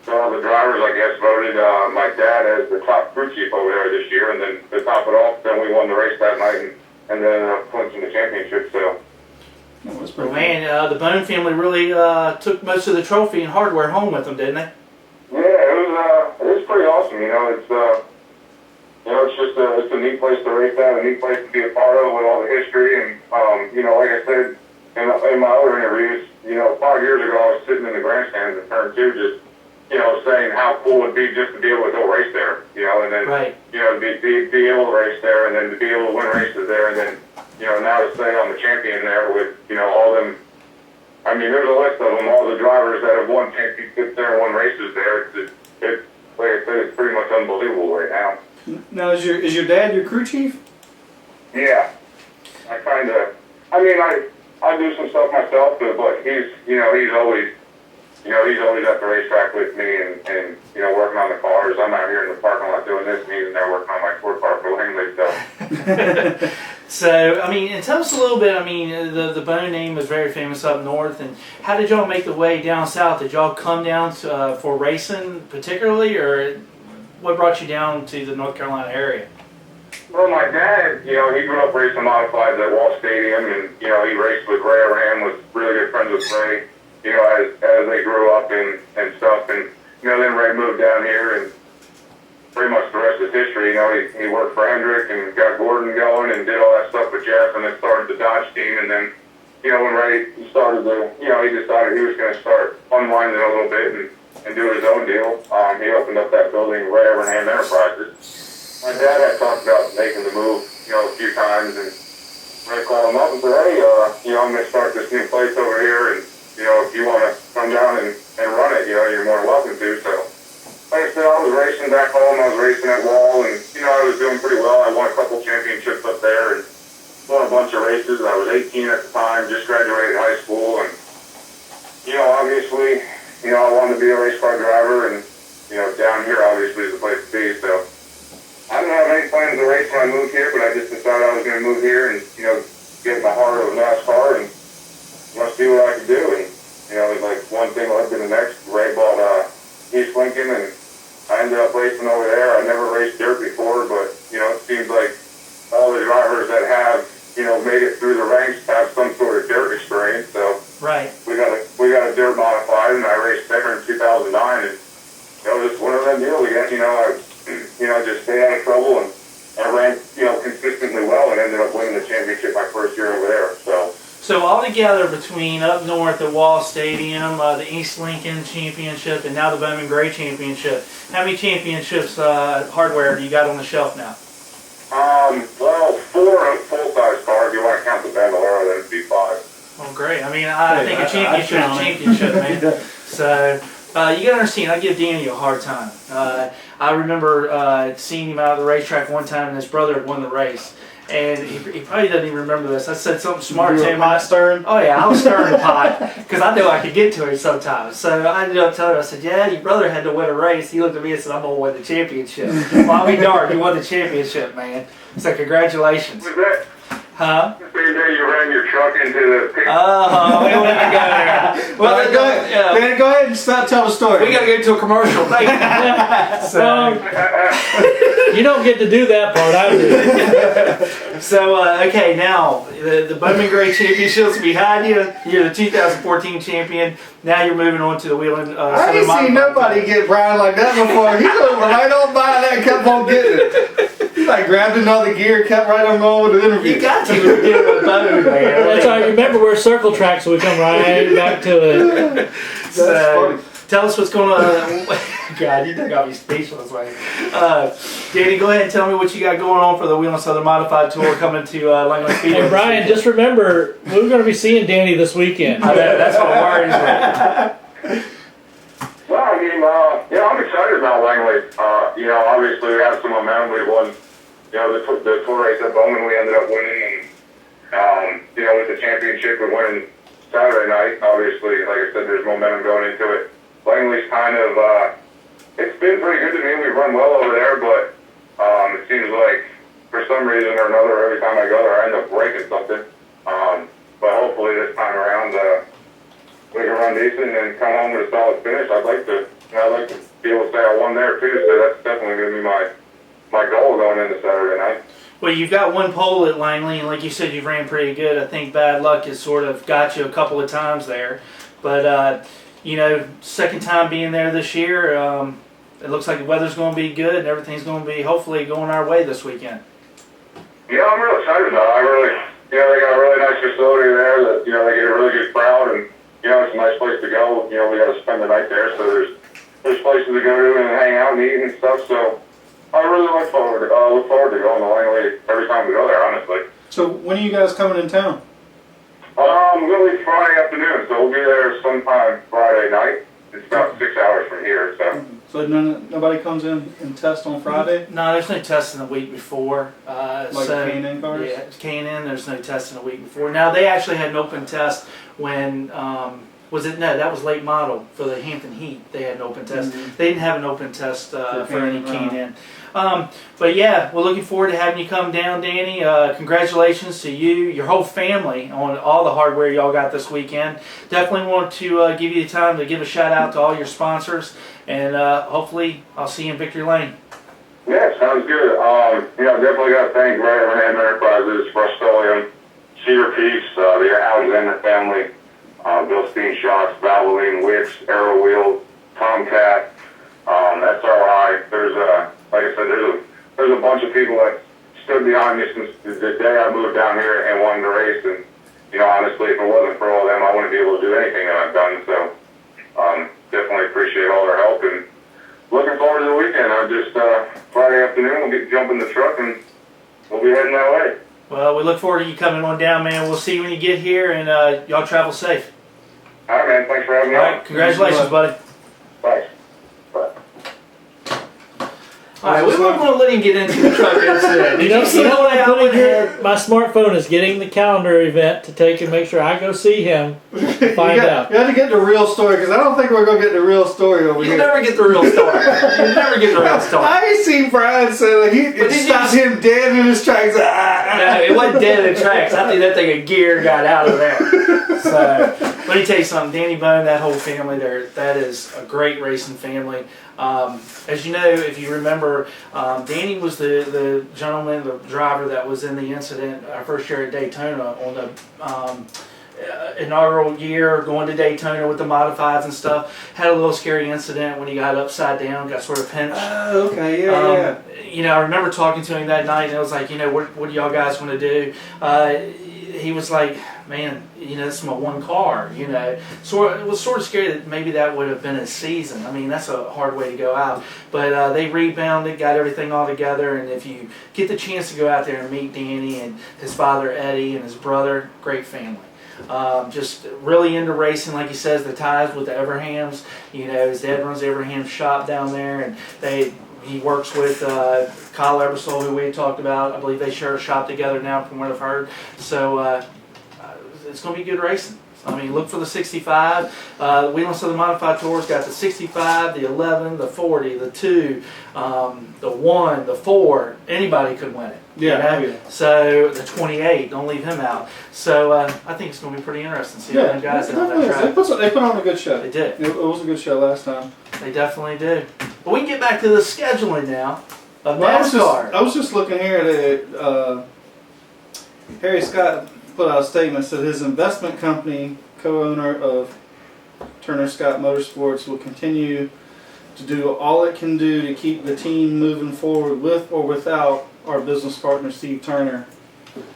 all the drivers, I guess, voted my dad as the top crew chief over there this year, and then to top it off, then we won the race that night and then clinching the championship. So. Well, man, the Bohn family really took most of the trophy and hardware home with them, didn't they? Yeah, it's pretty awesome. You know, it's just it's a neat place to race at, a neat place to be a part of with all the history. And you know, like I said in my other interviews, you know, 5 years ago I was sitting in the grandstands at Turn 2, just saying how cool it'd be just to be able to go race there. You know, and then you know, be able to race there, and then to be able to win races there, and then now to say I'm the champion there with all them. I mean, there's a list of them, all the drivers that have won championships there and won races there. It's like I said, it's pretty much unbelievable right now. Now, is your dad your crew chief? Yeah, I mean, I do some stuff myself, but he's always at the racetrack with me and working on the cars. I'm out here in the parking lot doing this, and he's in there working on my sport car for Langley. So. So, I mean, and tell us a little bit, I mean, the Bohn name was very famous up north, and how did y'all make the way down south? Did y'all come down for racing particularly, or what brought you down to the North Carolina area? Well, my dad, he grew up racing modifieds at Wall Stadium, and, he raced with Brehm, was really good friends with Ray, as they grew up and stuff, and, then Ray moved down here, and pretty much the rest is history. He worked for Hendrick and got Gordon going and did all that stuff with Jeff, and then started the Dodge team. And then, when Ray started he decided he was going to start unwinding a little bit and do his own deal. He opened up that building, Ray Evernham Enterprises. My dad had talked about making the move, a few times, and Ray called him up and said, hey, I'm going to start this new place over here, and, if you want to come down and run it, you're more than welcome to. So, like I said, I was racing back home. I was racing at Wall, and I was doing pretty well. I won a couple championships up there, and won a bunch of races. I was 18 at the time, just graduated high school, and obviously, I wanted to be a race car driver, and down here obviously is the place to be. So I didn't have any plans to race when I moved here, but I just decided I was going to move here and get in the heart of Nascar and see what I could do. And it was like one thing led to the next. Ray bought East Lincoln, and I ended up racing over there. I never raced dirt before, but, it seems like all the drivers that have, made it through the ranks have some sort of dirt experience. So we got a dirt modified, and I raced there in 2009, and, just one of them deals again. I just stayed out of trouble, and I ran, consistently well, and ended up winning the championship my first year over there. So altogether, between up north at Wall Stadium, the East Lincoln Championship, and now the Bowman Gray Championship, how many championships hardware do you got on the shelf now? Well, 4 full-size cars. If you want to count the Bandolero, then it'd be 5. Oh, great. I mean, I think a championship's a championship, man. So you got to understand, I give Danny a hard time. I remember seeing him out of the racetrack one time, and his brother had won the race. And he probably doesn't even remember this. I said something smart to him. Pot stirring? Oh yeah, I was stirring the pot because I knew I could get to him sometimes. So I ended up telling him, I said, yeah, your brother had to win a race. He looked at me and said, I'm going to win the championship. Well, I'll be darned, you won the championship, man. So congratulations. Was that Huh? the same day you ran your truck into the pit? Oh, we don't even go there. Well, go ahead and stop telling the story. We got to go to a commercial. So, you don't get to do that part, I do. So, okay, now, the Bowman Gray Championship's behind you. You're the 2014 champion. Now you're moving on to the Wheeling. I ain't seen nobody get Brian like that before. He went right on by that and kept on getting it. He grabbed another gear, kept right on going with the interview. You got to get with Bohn, man. That's right. Remember, we're circle track, so we come right back to it. So, tell us what's going on. God, you think I'll be speechless, man. Danny, go ahead and tell me what you got going on for the Wheeling Southern Modified Tour coming to Langley Speedway. Hey, Brian, just remember, we're going to be seeing Danny this weekend. I know, that's what worries me. Well, I mean, I'm excited about Langley. Obviously we have some momentum. We won, the tour race at Bowman. We ended up winning, and with the championship, we won Saturday night. Obviously, like I said, there's momentum going into it. Langley's kind of, it's been pretty good to me. We've run well over there, but it seems like for some reason or another, every time I go there, I end up breaking something. But hopefully this time around, we can run decent and come home with a solid finish. I'd like to be able to say I won there too. So that's definitely going to be my goal going into Saturday night. Well, you've got one pole at Langley, and like you said, you've ran pretty good. I think bad luck has sort of got you a couple of times there. But, second time being there this year, it looks like the weather's going to be good and everything's going to be hopefully going our way this weekend. Yeah, I'm real excited about it. They got a really nice facility there that, they get a really good crowd, and, it's a nice place to go. We got to spend the night there, so there's places to go to and hang out and eat and stuff, so I really look forward to going to Langley every time we go there, honestly. So when are you guys coming in town? We'll leave Friday afternoon, so we'll be there sometime Friday night. It's about 6 hours from here, so. So nobody comes in and tests on Friday? No, there's no testing the week before. Like K&N cars? Yeah, K&N, there's no testing the week before. Now, they actually had an open test when, that was late model for the Hampton Heat. They had an open test. They didn't have an open test for any K&N. But yeah, we're looking forward to having you come down, Danny. Congratulations to you, your whole family, on all the hardware y'all got this weekend. Definitely want to give you the time to give a shout out to all your sponsors, and hopefully I'll see you in Victory Lane. Yeah, sounds good. Definitely got to thank Brehm Enterprises, Rust-Oleum, Cedar Peaks, the Alexander family, Bilstein Shocks, Valvoline, Wicks, Arrow Wheel, Tomcat, SRI. Like I said, there's a bunch of people that stood behind me since the day I moved down here and wanted to race. And honestly, if it wasn't for all of them, I wouldn't be able to do anything that I've done. So definitely appreciate all their help, and looking forward to the weekend. Friday afternoon, we'll jump in the truck and we'll be heading that way. Well, we look forward to you coming on down, man. We'll see you when you get here, and y'all travel safe. All right, man. Thanks for having me on. All right, congratulations, buddy. Thanks. Bye. All right, we weren't going to let him get into the truck incident. You know what I put in here? My smartphone is getting the calendar event to take and make sure I go see him. Find out. You have to get the real story, because I don't think we're going to get the real story over here. You never get the real story. You never get the real story. I seen Brian say it stopped him dead in his tracks. No, it wasn't dead in the tracks. I think that thing of gear got out of there. So, let me tell you something. Danny Bohn, that whole family there, that is a great racing family. As you know, if you remember, Danny was the gentleman, the driver that was in the incident our first year at Daytona on the inaugural year, going to Daytona with the modifieds and stuff. Had a little scary incident when he got upside down, got sort of pinched. Oh, okay, yeah. I remember talking to him that night, and I was like, what do y'all guys want to do? He was like, man, this is my one car, So it was sort of scary that maybe that would have been his season. I mean, that's a hard way to go out. But they rebounded, got everything all together, and if you get the chance to go out there and meet Danny and his father Eddie and his brother, great family. Just really into racing, like he says, the ties with the Everhams. His dad runs the Everham shop down there, and he works with Kyle Ebersole, who we talked about. I believe they share a shop together now, from what I've heard. So it's going to be good racing. I mean, look for the 65. We don't sell the modified tours. Got the 65, the 11, the 40, the 2, the 1, the 4. Anybody could win it. Yeah. So the 28, don't leave him out. So I think it's going to be pretty interesting to see how them guys down that track. They put on a good show. They did. It was a good show last time. They definitely do. But we can get back to the scheduling now of NASCAR. I was just looking here at Harry Scott put out a statement, said his investment company, co-owner of Turner Scott Motorsports, will continue to do all it can do to keep the team moving forward with or without our business partner Steve Turner.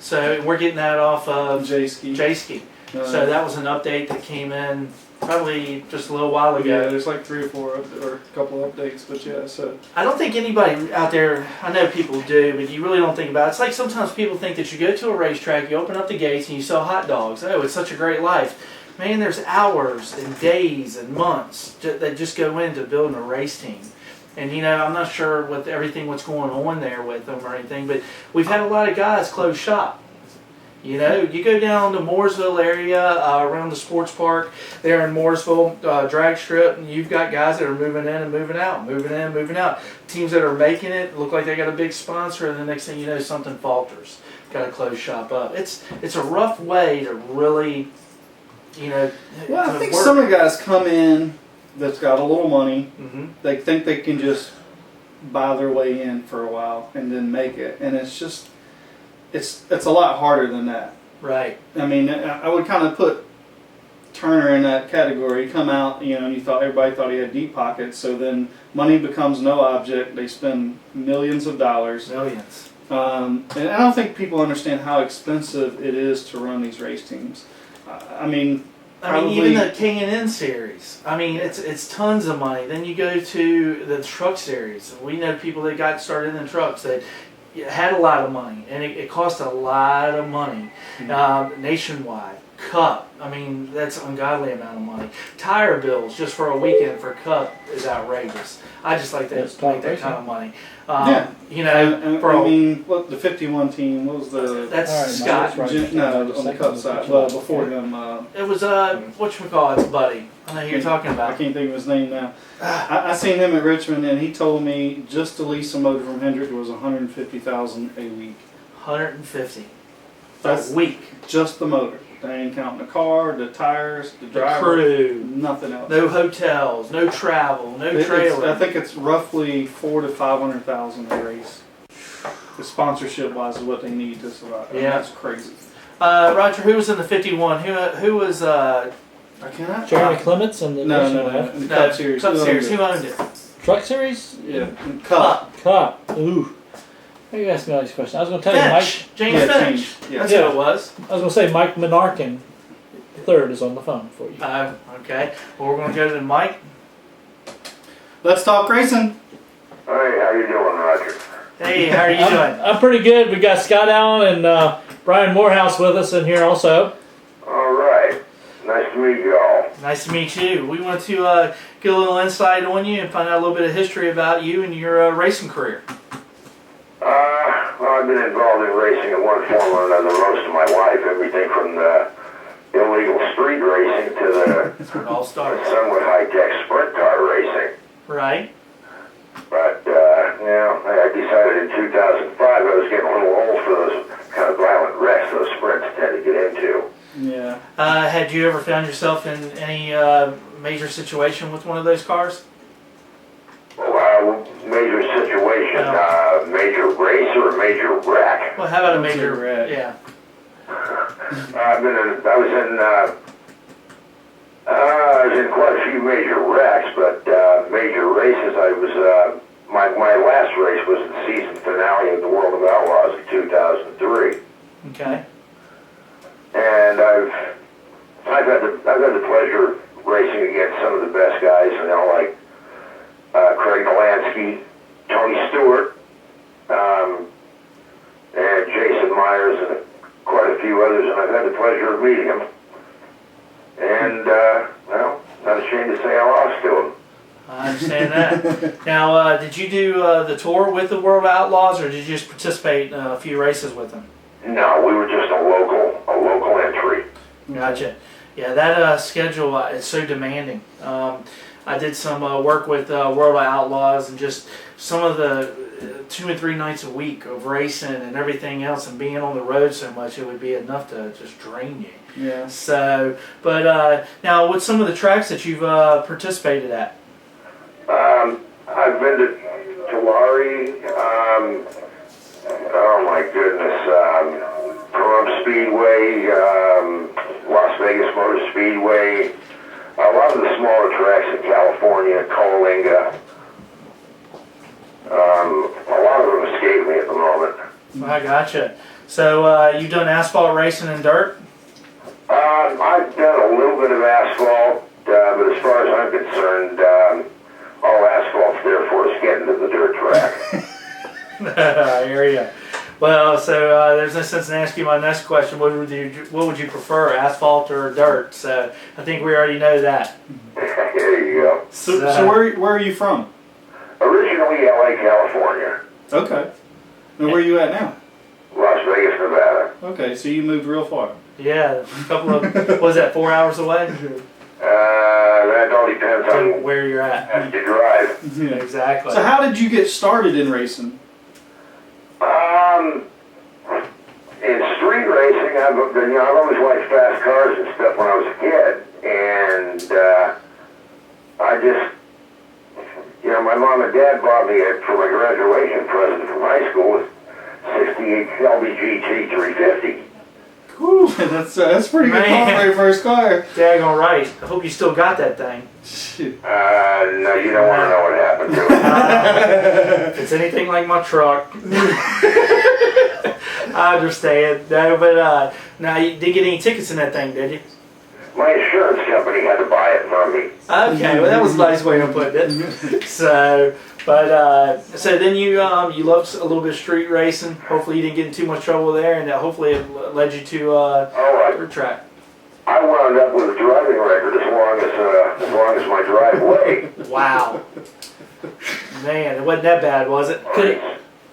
So we're getting that off of J-Ski. So that was an update that came in probably just a little while ago. Yeah, there's like 3 or 4 or a couple updates, but yeah. So I don't think anybody out there, I know people do, but you really don't think about it. It's like sometimes people think that you go to a racetrack, you open up the gates, and you sell hot dogs. Oh, it's such a great life. Man, there's hours and days and months that just go into building a race team. And I'm not sure what's going on there with them or anything, but we've had a lot of guys close shop. You go down the Mooresville area, around the sports park there in Mooresville, drag strip, and you've got guys that are moving in and moving out, moving in, moving out. Teams that are making it look like they got a big sponsor, and the next thing you know, something falters. Got to close shop up. It's a rough way to really, Well, I think some of the guys come in that's got a little money. Mm-hmm. They think they can just buy their way in for a while and then make it, and it's just. It's a lot harder than that. Right. I mean, I would kind of put Turner in that category. He come out, you know, and everybody thought he had deep pockets. So then money becomes no object. They spend millions of dollars. Millions. And I don't think people understand how expensive it is to run these race teams. I mean, even the K&N series. I mean, it's tons of money. Then you go to the truck series. We know people that got started in trucks that had a lot of money, and it cost a lot of money. Nationwide, Cup. I mean, that's an ungodly amount of money. Tire bills just for a weekend for Cup is outrageous. I just like that kind of money. You know, what the 51 team? What was the? That's Scott. No, on the Cup side. Well, before him. It was whatchamacallit's buddy. I know who you're talking about. I can't think of his name now. I seen him at Richmond, and he told me just to lease a motor from Hendrick was $150,000 a week. $150. That's a week. Just the motor. They ain't counting the car, the tires, the driver, crew, nothing else. No hotels, no travel, no trailer. I think it's roughly $400,000 to $500,000 a race. The sponsorship wise is what they need to survive. I mean, that's crazy. Roger, who was in the 51? Who was? I cannot. Jeremy Clements and the no, Cup Series. Cup Series. Who owned it? Truck Series? Yeah. Cup. Ooh. Why are you asking me all these questions? I was going to tell you, Mike. James Finch. That's who it was. I was going to say Mike Minarchan III is on the phone for you. Okay. Well, we're going to go to Mike. Let's talk racing. Hey, how you doing, Roger? Hey, how are you doing? I'm pretty good. We got Scott Allen and Brian Morehouse with us in here also. All right. Nice to meet you all. Nice to meet you. We want to get a little insight on you and find out a little bit of history about you and your racing career. Well, I've been involved in racing in one form or another most of my life. Everything from the illegal street racing to the all starts. somewhat high-tech sprint car racing. Right. But, I decided in 2005 I was getting a little old for those kind of violent wrecks those sprints tend to get into. Yeah. Had you ever found yourself in any major situation with one of those cars? Major situation, major race or a major wreck? Well, how about a major wreck? Yeah. I was in quite a few major wrecks, but major races. My last race was the season finale of the World of Outlaws in 2003. Okay. And I've had the pleasure of racing against some of the best guys, like Craig Delansky, Tony Stewart, and Jason Myers, and quite a few others, and I've had the pleasure of meeting them. And, not ashamed to say I lost to them. I understand that. Now, did you do the tour with the World Outlaws, or did you just participate in a few races with them? No, we were just a local entry. Gotcha. Yeah, that schedule is so demanding. I did some work with World Outlaws, and just some of the 2 and 3 nights a week of racing and everything else, and being on the road so much, it would be enough to just drain you. Yeah. So, but now, what's some of the tracks that you've participated at? I've been to Tulare, oh my goodness, Pahrump Speedway, Las Vegas Motor Speedway, a lot of the smaller tracks in California, Coalinga. A lot of them escape me at the moment. I gotcha. So you've done asphalt racing and dirt? I've done a little bit of asphalt, but as far as I'm concerned, all asphalt's there for us getting to the dirt track. I hear you. Well, so there's no sense in asking you my next question. What would you prefer, asphalt or dirt? So I think we already know that. There you go. So where are you from? Originally LA, California. Okay. And where are you at now? Las Vegas, Nevada. Okay, so you moved real far. Yeah, a couple of, was that 4 hours away? That all depends on where you're at. As you drive. Yeah. Exactly. So how did you get started in racing? In street racing, I've always liked fast cars and stuff when I was a kid, and I just, my mom and dad bought me for my graduation present from high school, a '68 Shelby GT 350. Whew, that's pretty good call for your first car. Daggone right. I hope you still got that thing. No, you don't want to know what happened to it. If it's anything like my truck. I understand. No, but now you didn't get any tickets in that thing, did you? My insurance company had to buy it from me. Okay, well that was a nice way of putting it. So, but so then you loved a little bit of street racing. Hopefully you didn't get in too much trouble there, and hopefully it led you to your track. I wound up with a driving record as long as my driveway. Wow, man, it wasn't that bad, was it?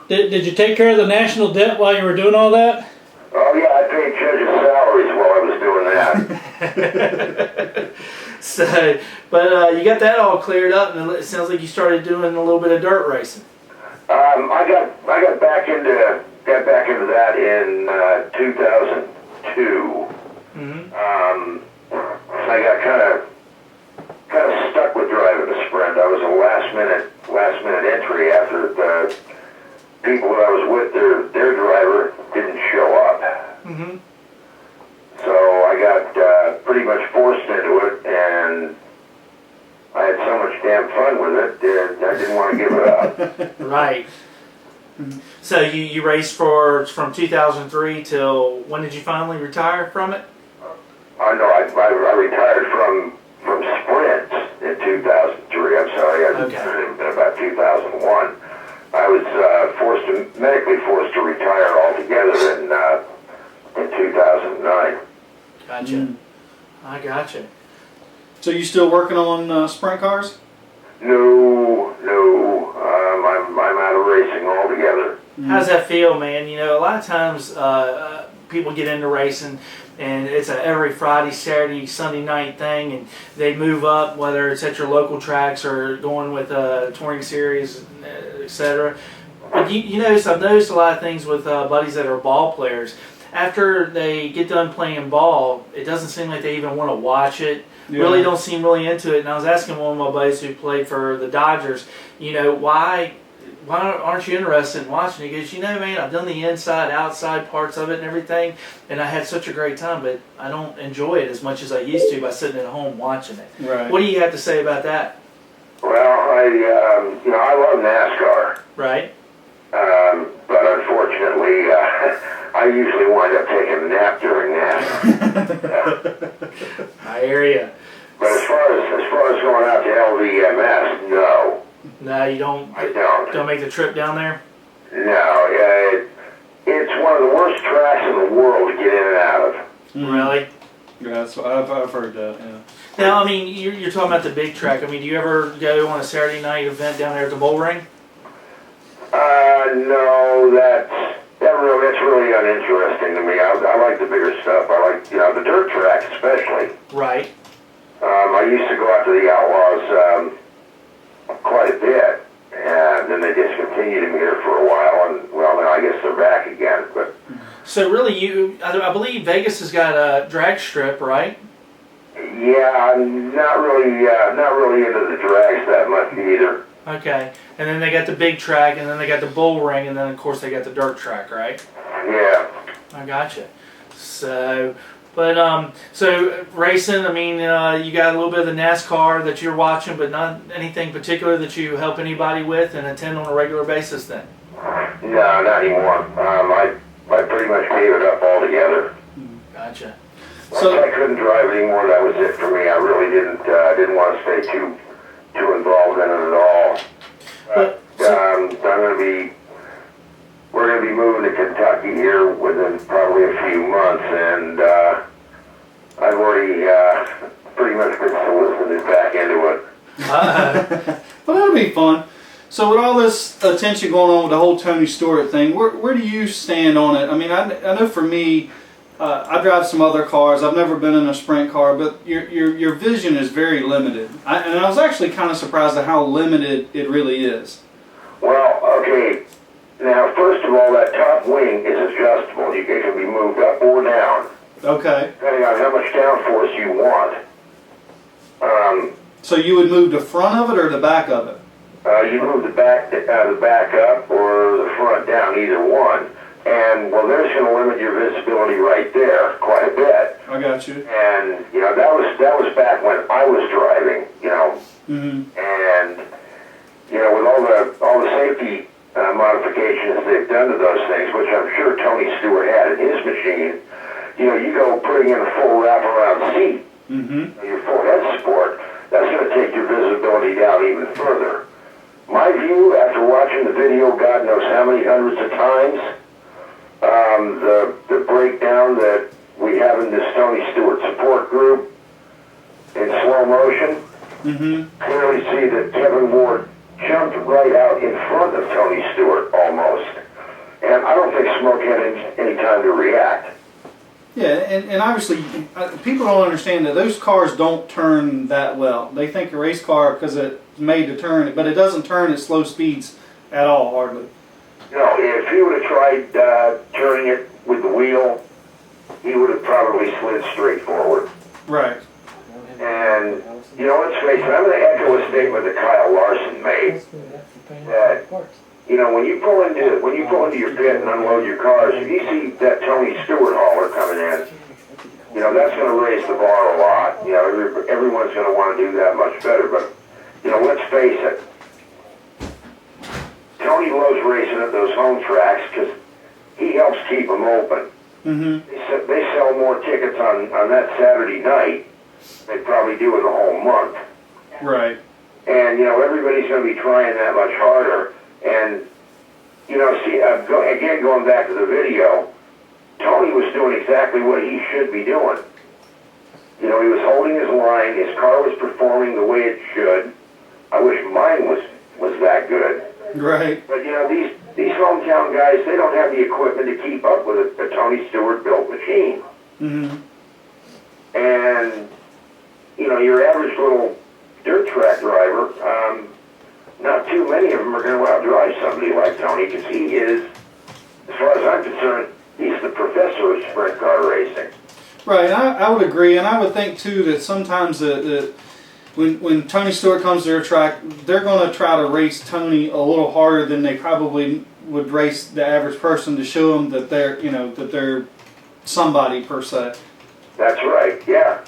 Did you take care of the national debt while you were doing all that? Oh yeah, I paid judges' salaries while I was doing that. So, but you got that all cleared up, and it sounds like you started doing a little bit of dirt racing. I got back into that in 2002. I got kind of stuck with driving the Sprint. I was a last minute entry after the people that I was with, their driver didn't show up. So I got pretty much forced into it, and I had so much damn fun with it, I didn't want to give it up. Right. So you raced from 2003 till when did you finally retire from it? I know I retired from sprints in 2003. I'm sorry, it would have been about 2001. I was medically forced to retire altogether in 2009. Gotcha. I gotcha. So you still working on sprint cars? No. I'm out of racing altogether. How's that feel, man? You know, a lot of times people get into racing, and it's a every Friday, Saturday, Sunday night thing, and they move up, whether it's at your local tracks or going with a touring series, etc. But you notice, I've noticed a lot of things with buddies that are ball players. After they get done playing ball, it doesn't seem like they even want to watch it. Yeah. Really don't seem really into it. And I was asking one of my buddies who played for the Dodgers, you know, why aren't you interested in watching it? He goes, you know, man, I've done the inside, outside parts of it and everything, and I had such a great time, but I don't enjoy it as much as I used to by sitting at home watching it. Right. What do you have to say about that? Well, I love NASCAR. Right. But unfortunately, I usually wind up taking a nap during that. I hear you. But as far as going out to LVMS, no. No, you don't. I don't. Don't make the trip down there. No, it's one of the worst tracks in the world to get in and out of. Really? Yeah, that's I've heard that. Yeah. Now, I mean, you're talking about the big track. I mean, do you ever go on a Saturday night event down there at the bull ring? No, that's really uninteresting to me. I like the bigger stuff. I like, the dirt track especially. Right. I used to go out to the Outlaws quite a bit, and then they discontinued them here for a while, and well, now I guess they're back again. But so really, I believe Vegas has got a drag strip, right? Yeah, I'm not really into the drags that much either. Okay, and then they got the big track, and then they got the bull ring, and then of course they got the dirt track, right? Yeah. I gotcha. So, but so racing. I mean, you got a little bit of the NASCAR that you're watching, but not anything particular that you help anybody with and attend on a regular basis. Then. No, not anymore. I pretty much gave it up altogether. Gotcha. So I couldn't drive anymore. That was it for me. I really didn't want to stay too involved in it at all. But we're going to be moving to Kentucky here within probably a few months, and I've already pretty much been solicited back into it. Well, that'll be fun. So with all this attention going on with the whole Tony Stewart thing, where do you stand on it? I mean, I know for me, I drive some other cars. I've never been in a sprint car, but your vision is very limited. And I was actually kind of surprised at how limited it really is. Well, okay. Now, first of all, that top wing is adjustable. It can be moved up or down. Okay. Depending on how much downforce you want. So you would move the front of it or the back of it? You move the back up or the front down, either one. And, well, there's going to limit your visibility right there quite a bit. I got you. And, you know, that was back when I was driving, you know. And, you know, with all the safety modifications they've done to those things, which I'm sure Tony Stewart had in his machine, you know, you go putting in a full wraparound seat, your full head support, that's going to take your visibility down even further. My view, after watching the video God knows how many hundreds of times, the breakdown that we have in this Tony Stewart support group in slow motion, clearly see that Kevin Ward jumped right out in front of Tony Stewart almost. And I don't think Smoke had any time to react. Yeah, and obviously people don't understand that those cars don't turn that well. They think a race car, because it's made to turn, but it doesn't turn at slow speeds at all, hardly. No, if he would have tried turning it with the wheel, he would have probably slid straight forward. Right. And, you know, let's face it, I'm going to echo a statement that Kyle Larson made, that, you know, when you pull into your pit and unload your cars, if you see that Tony Stewart hauler coming in, you know, that's going to raise the bar a lot. You know, everyone's going to want to do that much better. But, you know, let's face it, Tony loves racing at those home tracks because he helps keep them open. They sell more tickets on that Saturday night they probably do in the whole month. Right. And, you know, everybody's going to be trying that much harder. And, you know, see, again, going back to the video, Tony was doing exactly what he should be doing. You know, he was holding his line. His car was performing the way it should. I wish mine was that good. Right. But, you know, these hometown guys, they don't have the equipment to keep up with a Tony Stewart-built machine. And, you know, your average little dirt track driver, not too many of them are going to outdrive somebody like Tony, because he is, as far as I'm concerned, he's the professor of sprint car racing. Right, I would agree, and I would think too that sometimes when Tony Stewart comes to their track, they're going to try to race Tony a little harder than they probably would race the average person to show them that they're, you know, that they're somebody per se. That's right, yeah.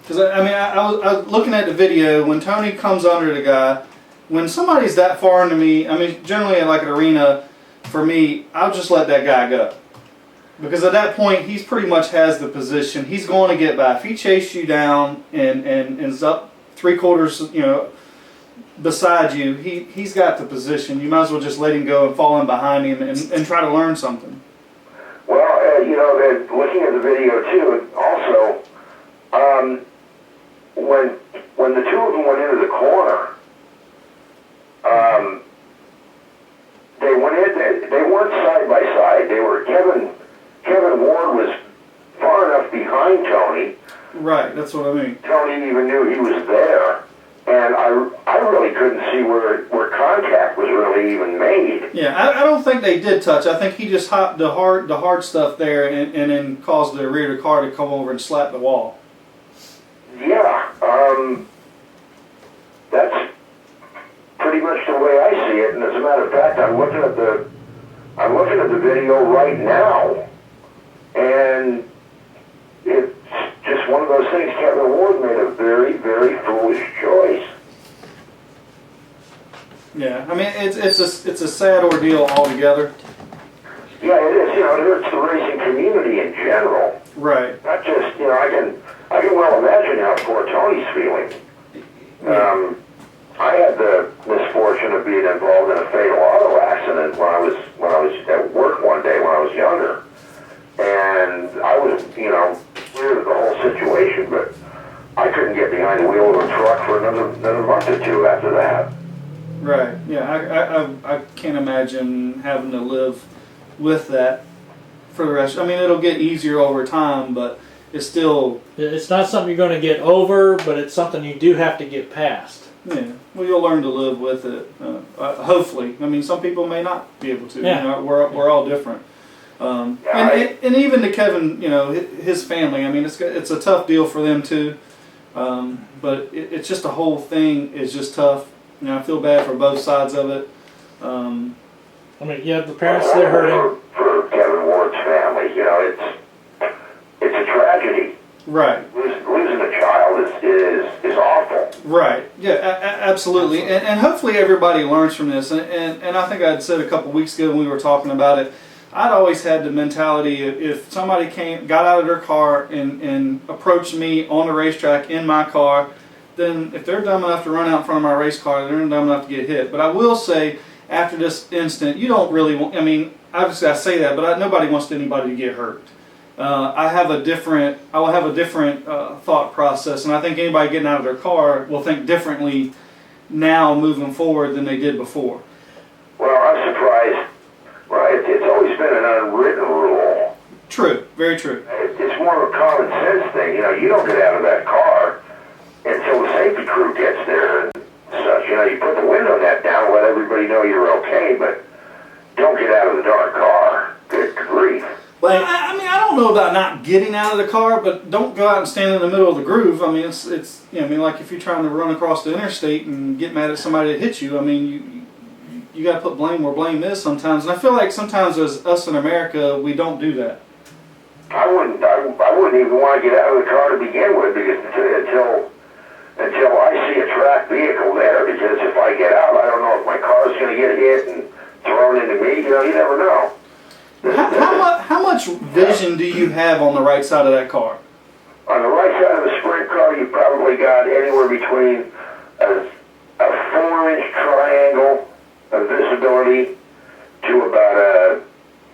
Because I mean, I was looking at the video when Tony comes under the guy. When somebody's that far into me, I mean, generally at like an arena, for me, I'll just let that guy go. Because at that point, he's pretty much has the position. He's going to get by. If he chases you down and is up 3/4, you know, beside you, he's got the position. You might as well just let him go and fall in behind him and try to learn something. Well, you know, looking at the video too, also, when the two of them went into the corner, they weren't side by side. They were Kevin Ward was far enough behind Tony. Right, that's what I mean. Tony even knew he was there, and I really couldn't see where contact was really even made. Yeah, I don't think they did touch. I think he just hopped the hard stuff there and then caused the rear of the car to come over and slap the wall. Yeah, that's pretty much the way I see it. And as a matter of fact, I'm looking at the video right now, and it's just one of those things. Kevin Ward made a very, very foolish choice. Yeah, I mean it's a sad ordeal altogether. Yeah, it is. You know, it hurts the racing community in general. Right. Not just, you know, I can well imagine how poor Tony's feeling. I had the misfortune of being involved in a fatal auto accident when I was at work one day when I was younger, and I was, you know, clear of the whole situation, but I couldn't get behind the wheel of a truck for another month or two after that. Right. Yeah, I can't imagine having to live with that for the rest. I mean, it'll get easier over time, but it's still... It's not something you're going to get over, but it's something you do have to get past. Yeah, well, you'll learn to live with it, hopefully. I mean, some people may not be able to. Yeah. You know, we're all different. And even to Kevin, you know, his family, I mean, it's a tough deal for them too. But it's just the whole thing is just tough. You know, I feel bad for both sides of it. I mean, yeah, the parents, they're hurting. For you know, it's a tragedy. Right. Losing a child is awful. Right. Yeah, absolutely. And hopefully everybody learns from this. And I think I'd said a couple weeks ago when we were talking about it, I'd always had the mentality if somebody got out of their car and approached me on the racetrack in my car, then if they're dumb enough to run out in front of my race car, they're dumb enough to get hit. But I will say, after this incident, you don't really want, I mean, obviously I say that, but nobody wants anybody to get hurt. I will have a different thought process, and I think anybody getting out of their car will think differently now moving forward than they did before. Well, I'm surprised, right? It's always been an unwritten rule. True, very true. It's more of a common sense thing. You know, you don't get out of that car until the safety crew gets there and such. You know, you put the window net down, let everybody know you're okay, but don't get out of the darn car. Good grief. Well, I mean, I don't know about not getting out of the car, but don't go out and stand in the middle of the groove. I mean, it's you know, I mean, like if you're trying to run across the interstate and get mad at somebody that hits you, I mean, you got to put blame where blame is sometimes. And I feel like sometimes as us in America, we don't do that. I wouldn't even want to get out of the car to begin with, because until I see a tracked vehicle there, because if I get out, I don't know if my car is going to get hit and thrown into me. You know, you never know. How much vision do you have on the right side of that car? On the right side of the sprint car, you probably got anywhere between a 4-inch triangle of visibility to about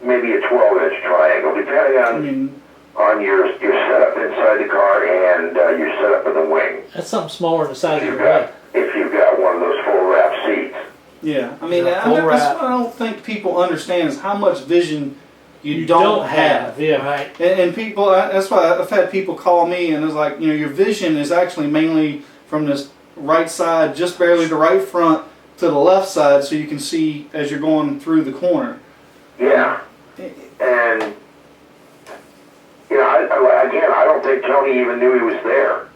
maybe a 12-inch triangle, depending on your setup inside the car and your setup in the wing. That's something smaller than the size of your head. If you've got one of those full wrap seats. Yeah, I mean, that's what I don't think people understand is how much vision you don't have. Yeah, right. And people, that's why I've had people call me and it's like, you know, your vision is actually mainly from this right side, just barely the right front, to the left side, so you can see as you're going through the corner. Yeah, and you know, I don't think Tony even knew he was there.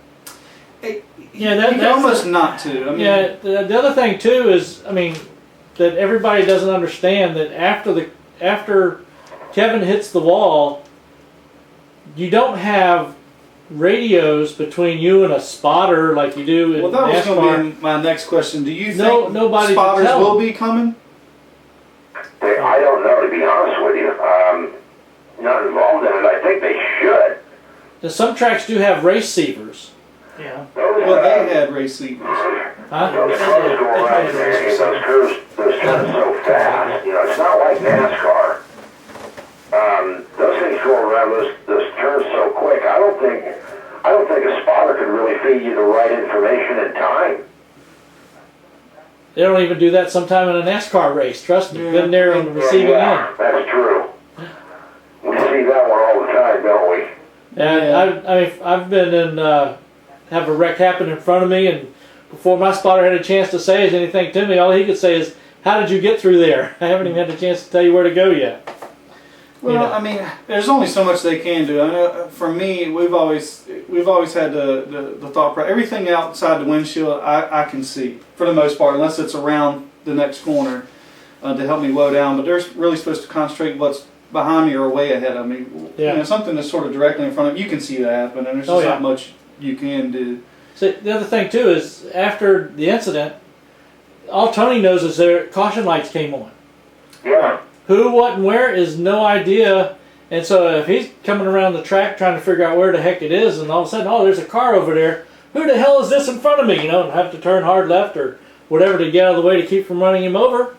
Yeah, that's almost not to. I mean, yeah, the other thing too is, I mean, that everybody doesn't understand that after Kevin hits the wall, you don't have radios between you and a spotter like you do in NASCAR. Well, that was going to be my next question. Do you think nobody spotters will be coming? I don't know, to be honest with you. Not involved in it. I think they should. Now, some tracks do have receivers. Yeah. Well, they had receivers. Huh? You know, the cars go around there, and those turns so fast. You know, it's not like NASCAR. Those things go around those turns so quick. I don't think a spotter could really feed you the right information in time. They don't even do that sometime in a NASCAR race. Trust me, been there on the receiving end. That's true. We see that one all the time, don't we? And I mean, I've been in have a wreck happen in front of me, and before my spotter had a chance to say anything to me, all he could say is, "How did you get through there?" I haven't even had a chance to tell you where to go yet. Well, you know? I mean, there's only so much they can do. I know for me, we've always had the thought. Everything outside the windshield, I can see for the most part, unless it's around the next corner to help me low down. But they're really supposed to concentrate what's behind me or way ahead of me. Yeah. You know, something that's sort of directly in front of you can see that happen, and there's just not much you can do. So the other thing too is after the incident, all Tony knows is their caution lights came on. Yeah. Who, what, and where is no idea. And so if he's coming around the track trying to figure out where the heck it is, and all of a sudden, oh, there's a car over there. Who the hell is this in front of me? You know, and have to turn hard left or whatever to get out of the way to keep from running him over.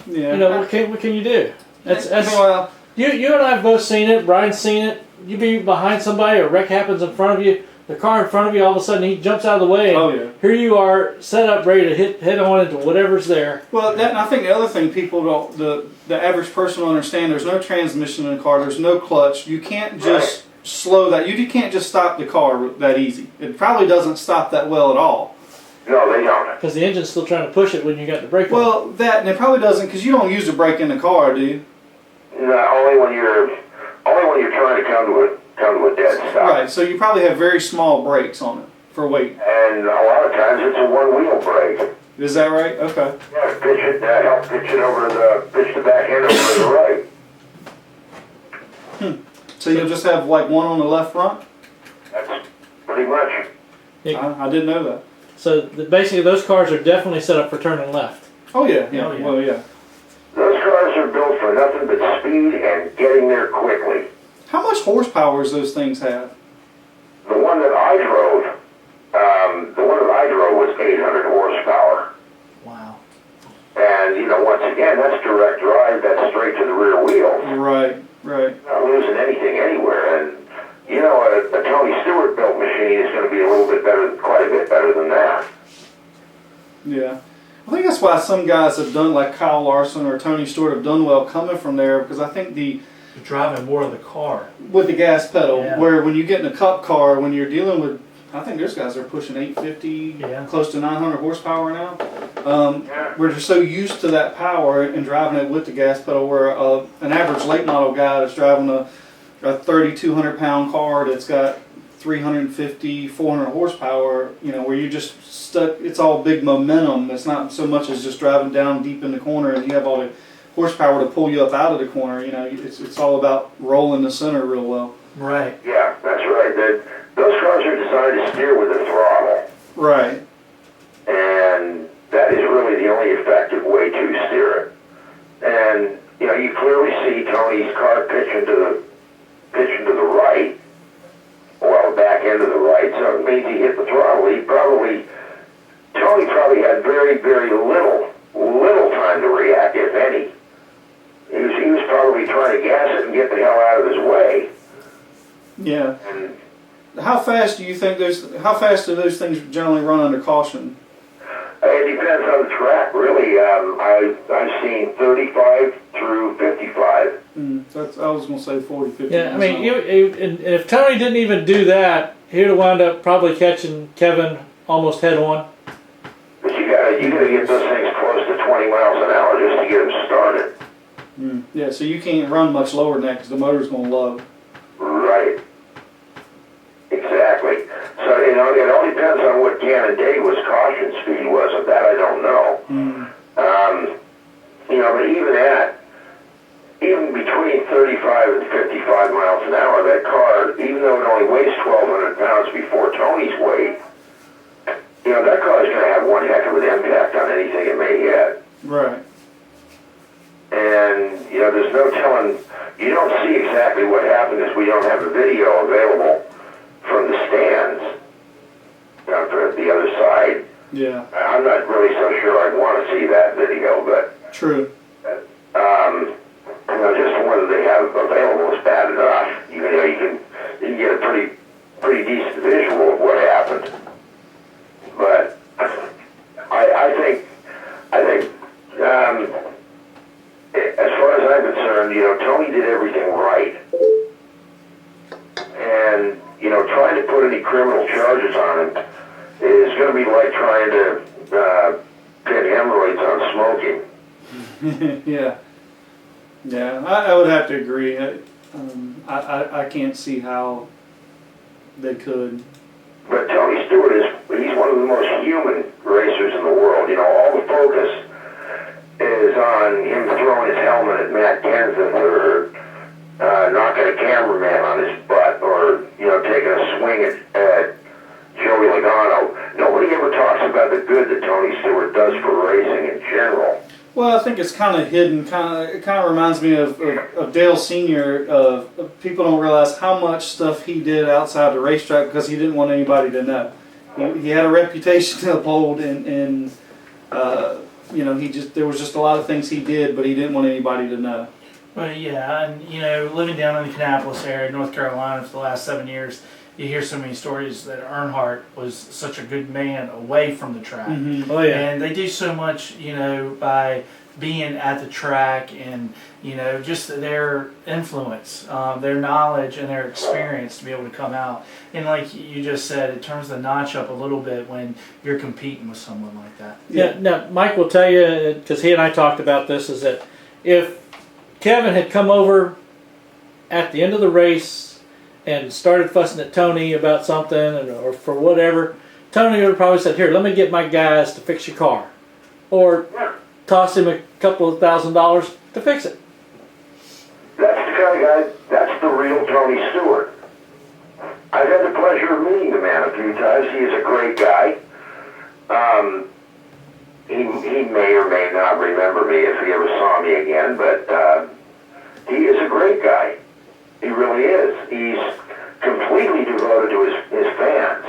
Yeah. You know, what can you do? That's well, you and I have both seen it. Brian's seen it. You be behind somebody, a wreck happens in front of you. The car in front of you, all of a sudden he jumps out of the way, and here you are, set up, ready to hit head on into whatever's there. Well, and I think the other thing people don't, the average person will understand, there's no transmission in the car, there's no clutch. You can't just slow that. You can't just stop the car that easy. It probably doesn't stop that well at all. No, they don't. Because the engine's still trying to push it when you got the brake on. Well, and it probably doesn't, because you don't use the brake in the car, do you? No, only when you're trying to come to a dead stop. Right, so you probably have very small brakes on it for weight. And a lot of times it's a one-wheel brake. Is that right? Okay. Yeah, help pitch the back end over to the right. So you'll just have like one on the left front? That's pretty much. I didn't know that. So basically, those cars are definitely set up for turning left. Oh yeah, yeah, Oh, yeah. well yeah. Those cars are built for nothing but speed and getting there quickly. How much horsepower does those things have? The one that I drove, was 800 horsepower. Wow. And, you know, once again, that's direct drive, that's straight to the rear wheel. Right, right. Not losing anything anywhere. And, you know, a Tony Stewart built machine is going to be a little bit better, quite a bit better than that. Yeah. I think that's why some guys have done, like Kyle Larson or Tony Stewart, have done well coming from there, because I think You're driving more of the car. with the gas pedal, Yeah. where when you get in a cup car, when you're dealing with, I think there's guys that are pushing 850, Yeah. close to 900 horsepower now. We're just so used to that power and driving it with the gas pedal, where an average late model guy that's driving a 3,200 pound car that's got 350, 400 horsepower, you know, where you just stuck, it's all big momentum. It's not so much as just driving down deep in the corner and you have all the horsepower to pull you up out of the corner. You know, it's all about rolling the center real well. Right. Yeah, that's right. Those cars are designed to steer with a throttle. Right. And that is really the only effective way to steer it. And, you know, you clearly see Tony's car pitching to the right. Well, back end of the right, so it means he hit the throttle. Tony probably had very, very little time to react, if any. He was probably trying to gas it and get the hell out of his way. Yeah. And How fast do those things generally run under caution? it depends on the track, really. I've seen 35 through 55. I was going to say 40, 50. Yeah, I mean, and if Tony didn't even do that, he would have wound up probably catching Kevin almost head on. But you gotta get those things close to 20 miles an hour just to get them started. Yeah, so you can't run much lower than that because the motor's going to low. Right. Exactly. So, you know, it all depends on what Cannondale's caution speed was. Of that, I don't know. You know, but even between 35 and 55 miles an hour, that car, even though it only weighs 1,200 pounds before Tony's weight, you know, that car is going to have one heck of an impact on anything it may hit. Right. And, you know, there's no telling, you don't see exactly what happened because we don't have a video available from the stands down for the other side. Yeah. I'm not really so sure I'd want to see that video, but True. you know, just the one that they have available is bad enough. You know, you can get a pretty decent visual of what happened. But I think as far as I'm concerned, you know, Tony did everything right. And, you know, trying to put any criminal charges on him is going to be like trying to pin hemorrhoids on smoking. Yeah. Yeah, I would have to agree. I can't see how they could. But Tony Stewart he's one of the most human racers in the world. You know, all the focus is on him throwing his helmet at Matt Kenseth or knocking a cameraman on his butt or, you know, taking a swing at Joey Logano. Nobody ever talks about the good that Tony Stewart does for racing in general. Well, I think it's kind of hidden. It kind of reminds me of Dale Sr. People don't realize how much stuff he did outside the racetrack because he didn't want anybody to know. He had a reputation to uphold, and you know, there was just a lot of things he did, but he didn't want anybody to know. Well, yeah, and you know, living down in the Kannapolis area, North Carolina, for the last 7 years, you hear so many stories that Earnhardt was such a good man away from the track. Oh yeah. And they do so much, you know, by being at the track and, you know, just their influence, their knowledge and their experience to be able to come out. And like you just said, it turns the notch up a little bit when you're competing with someone like that. Yeah. Now, Mike will tell you, because he and I talked about this, is that if Kevin had come over at the end of the race and started fussing at Tony about something or for whatever, Tony would have probably said, "Here, let me get my guys to fix your car," or toss him a couple of $1,000s to fix it. That's the kind of guy, that's the real Tony Tony Stewart. I've had the pleasure of meeting the man a few times. He is a great guy. He may or may not remember me if he ever saw me again, but he is a great guy. He really is. He's completely devoted to his fans.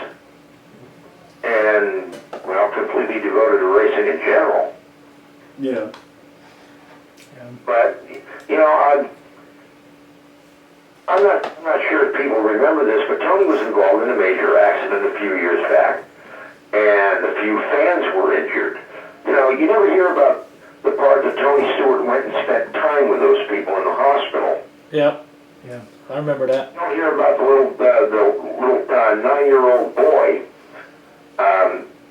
And, well, completely devoted to racing in general. Yeah. But, you know, I'm not sure if people remember this, but Tony was involved in a major accident a few years back, and a few fans were injured. You know, you never hear about the part that Tony Stewart went and spent time with those people in the hospital. Yep. Yeah, I remember that. You don't hear about the little 9-year-old boy.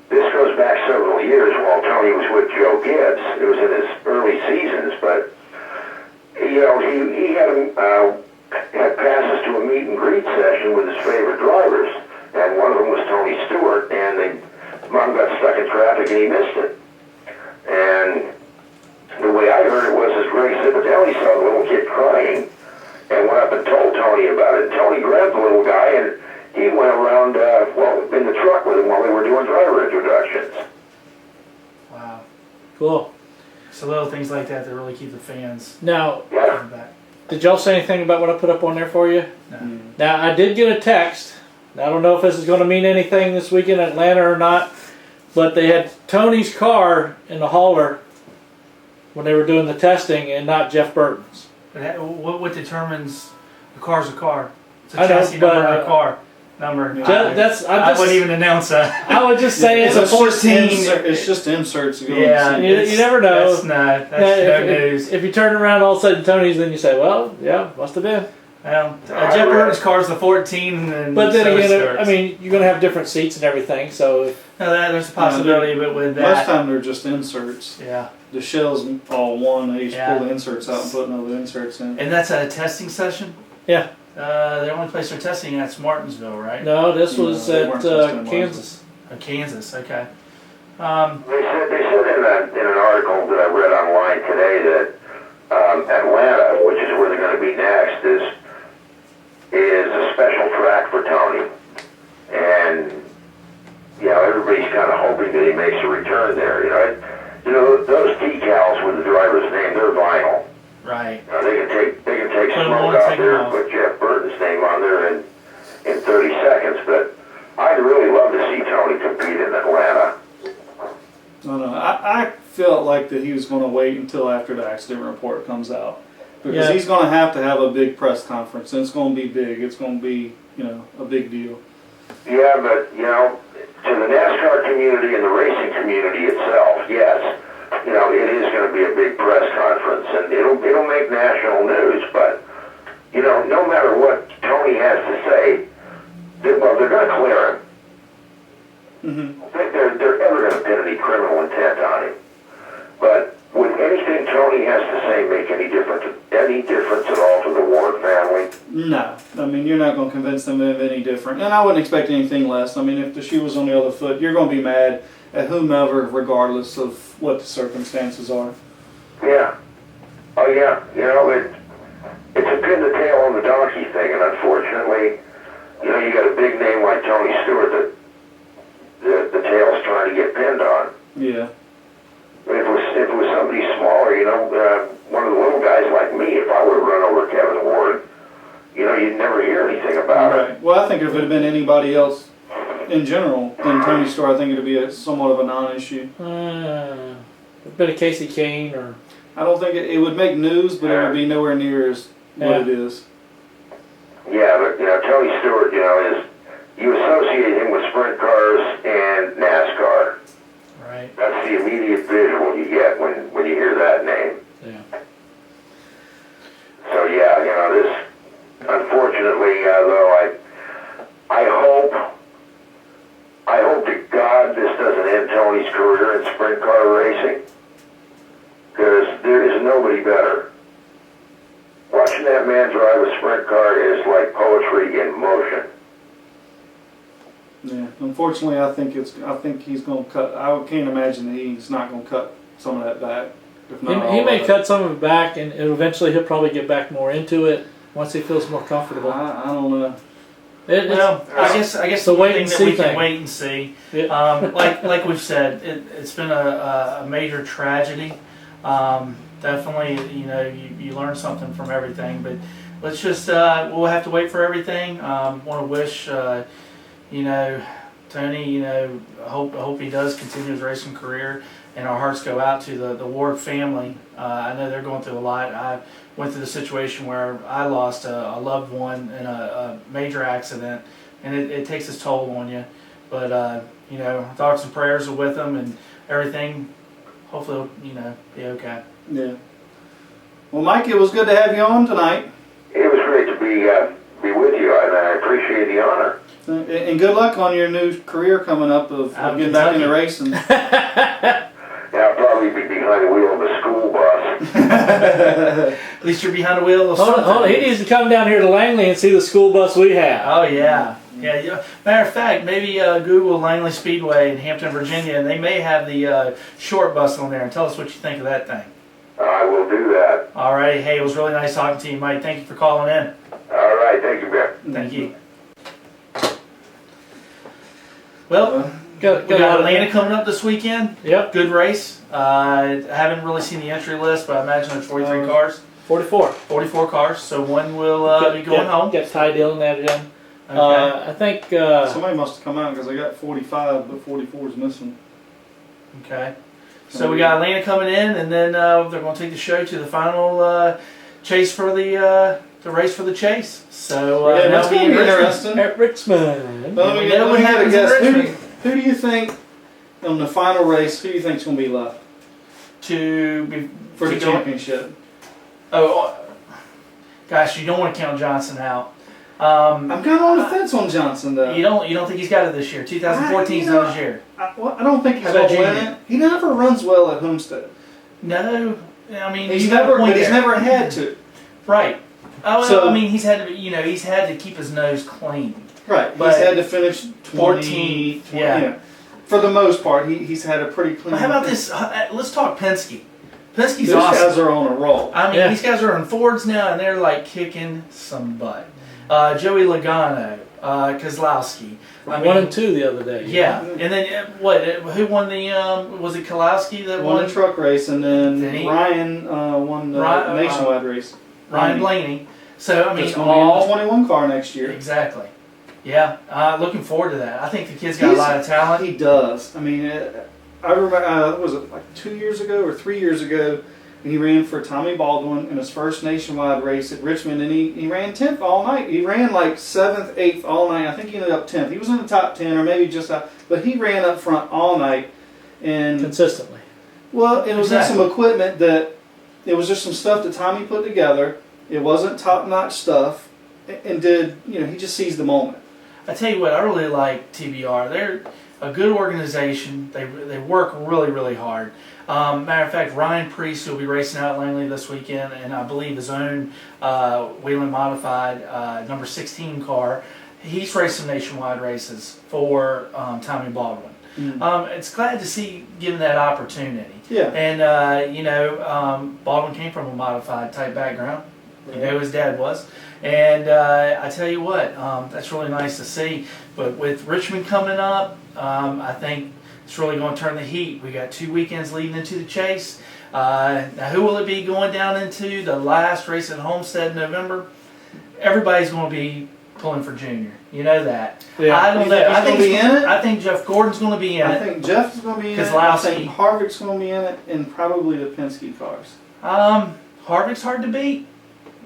This goes back several years while Tony was with Joe Gibbs. It was in his early seasons, but you know, he had passes to a meet and greet session with his favorite drivers, and one of them was Tony Stewart, and mom got stuck in traffic and he missed it. And the way I heard it was, as Greg Zipadelli saw the little kid crying and went up and told Tony about it. And Tony grabbed the little guy and he went around, in the truck with him while they were doing driver introductions. Wow. Cool. So little things like that that really keep the fans Now, coming back. did y'all say anything about what I put up on there for you? No. Now, I did get a text. I don't know if this is going to mean anything this weekend in Atlanta or not, but they had Tony's car in the hauler when they were doing the testing and not Jeff Burton's. But what determines a car's a car? It's a I know, chassis number but, and a car number. I wouldn't even announce that. I would just say it's a 14. It's just inserts. To go Yeah, you never know. That's no news. If you turn around all of a sudden Tony's, then you say, well, yeah, must have been. Well, Jeff Burton's car's the 14, and But then so again, Stewart's. I mean, you're going to have different seats and everything, so No, there's a possibility, but with that, Most time they're just inserts. yeah. The shell's all one. They just Yeah. pull the inserts out and put another inserts in. And that's a testing session. yeah. The only place they're testing at's Martinsville, right? No, this was No, they at weren't testing in Kansas. Kansas. Okay. They said in an article that I read online today that Atlanta, which is where they're going to be next, is a special track for Tony, and you know, everybody's kind of hoping that he makes a return there. You know, those decals with the driver's name, they're vinyl. Right. They can take Put 'em smoke on, out take 'em there and off. put Jeff Burton's name on there in 30 seconds. But I'd really love to see Tony compete in Atlanta. No, I felt like that he was going to wait until after the accident report comes out, because Yeah. he's going to have a big press conference, and it's going to be big. It's going to be, you know, a big deal. Yeah, but you know, to the NASCAR community and the racing community itself, yes, you know, it is going to be a big press conference, and it'll make national news. But you know, no matter what Tony has to say, they're going to clear him. Mm-hmm. I think they're ever going to pin any criminal intent on him. But would anything Tony has to say make any difference at all to the Ward family? No, I mean, you're not going to convince them of any different, and I wouldn't expect anything less. I mean, if the shoe was on the other foot, you're going to be mad at whomever, regardless of what the circumstances are. Yeah. Oh yeah. You know, it's a pin the tail on the donkey thing, and unfortunately, you know, you got a big name like Tony Stewart that the tail's trying to get pinned on. Yeah. If it was somebody smaller, you know, one of the little guys like me, if I would have run over Kevin Ward, you know, you'd never hear anything about it. Right. Well, I think if it had been anybody else in general than Tony Stewart, I think it would be somewhat of a non-issue. A bit of Casey Kane, or I don't think it would make news, but it would be nowhere near as what it is. Yeah, but you know, Tony Stewart, you know, you associate him with sprint cars and NASCAR. Right. That's the immediate visual you get when you hear that name. yeah. So yeah, you know, this, unfortunately, though, I hope to God this doesn't end Tony's career in sprint car racing, because there is nobody better. Watching that man drive a sprint car is like poetry in motion. Yeah. Unfortunately, I think he's going to cut. I can't imagine that he's not going to cut some of that back. If not He all may of it. cut some of it back, and eventually he'll probably get back more into it. once he feels more comfortable. I don't know. Well, I guess the the wait thing and that see we can thing. wait and see. Yeah. Like we've said, it's been a major tragedy. Definitely, you learn something from everything. But let's just we'll have to wait for everything. Want to wish Tony, I hope he does continue his racing career, and our hearts go out to the Ward family. I know they're going through a lot. I went through the situation where I lost a loved one in a major accident, and it takes its toll on you. But thoughts and prayers are with them, and everything. Hopefully, be okay. Yeah. Well, Mike, it was good to have you on tonight. It was great to be with you, and I appreciate the honor. And good luck on your new career coming up of getting back into racing. Yeah, I'll probably be behind the wheel of a school bus. At least you're behind the wheel of something. Hold on. He needs to come down here to Langley and see the school bus we have. Oh, yeah. Yeah. Matter of fact, maybe Google Langley Speedway in Hampton, Virginia, and they may have the short bus on there. And tell us what you think of that thing. I will do that. All right. Hey, it was really nice talking to you, Mike. Thank you for calling in. All right, thank you, Bear. Thank you. Well, we Got got Atlanta coming up this weekend. Yep. Good race. I haven't really seen the entry list, but I imagine there's 43 cars. 44. 44 cars, so one will be going home. Get Ty Dillon added in. Okay. I think Somebody must have come out because I got 45, but 44 is missing. Okay. So we got Atlanta coming in, and then they're going to take the show to the final chase for the race for the chase. So Yeah, that's that'll going to be Richmond. interesting. at Richmond. Well, let me know get what a happens in guess. Richmond. Who do you think, on the final race, who do you think is going to be left for the championship? Oh, gosh, you don't want to count Johnson out. I'm kind of on the fence on Johnson, though. You don't think he's got it this year? 2014 is not his year. I don't think he's How about going to win Junior? it. He never runs well at Homestead. No, I mean He's got a never, point but he's there. never had to. Right. Oh, So- I mean he's had to, he's had to keep his nose clean. Right. But He's had to finish 14th, 20, yeah. For the most part, he's had a pretty clean. But how about this? Let's talk Penske. Penske's Those awesome. guys are on a roll. I mean, Yeah. these guys are on Fords now, and they're like kicking some butt. Joey Logano, Kozlowski. I mean, 1 and 2 the other day. Yeah, and then who won the? Was it Kozlowski that Won won? the truck race, and then Did he? Ryan won the nationwide race. Ryan Blaney. So I mean, It's going to be in the 21 car next year. Exactly. Yeah, looking forward to that. I think the kid's got a lot of talent. He does. I mean, I remember, was it like 2 years ago or 3 years ago, he ran for Tommy Baldwin in his first nationwide race at Richmond, and he ran 10th all night. He ran like 7th, 8th all night. I think he ended up 10th. He was in the top 10 or maybe just out, but he ran up front all night. And Consistently. well, it was in some equipment that, it was just some stuff that Tommy put together. It wasn't top-notch stuff, and he just seized the moment. I tell you what, I really like TBR. They're a good organization. They work really, really hard. Matter of fact, Ryan Pearce, who will be racing out at Langley this weekend, and I believe his own Whelen Modified number 16 car, he's raced some nationwide races for Tommy Baldwin. It's glad to see given that opportunity. Yeah. And, Baldwin came from a modified type background. You know who his dad was. And I tell you what, that's really nice to see. But with Richmond coming up, I think it's really going to turn the heat. We got 2 weekends leading into the chase. Now, who will it be going down into the last race at Homestead in November? Everybody's going to be pulling for Junior. You know that. Yeah. I don't know. He's gonna be in it? I think Jeff Gordon's going to be in I it. think Jeff is going to be in it. I Kozlowski. think Harvick's going to be in it, and probably the Penske cars. Harvick's hard to beat.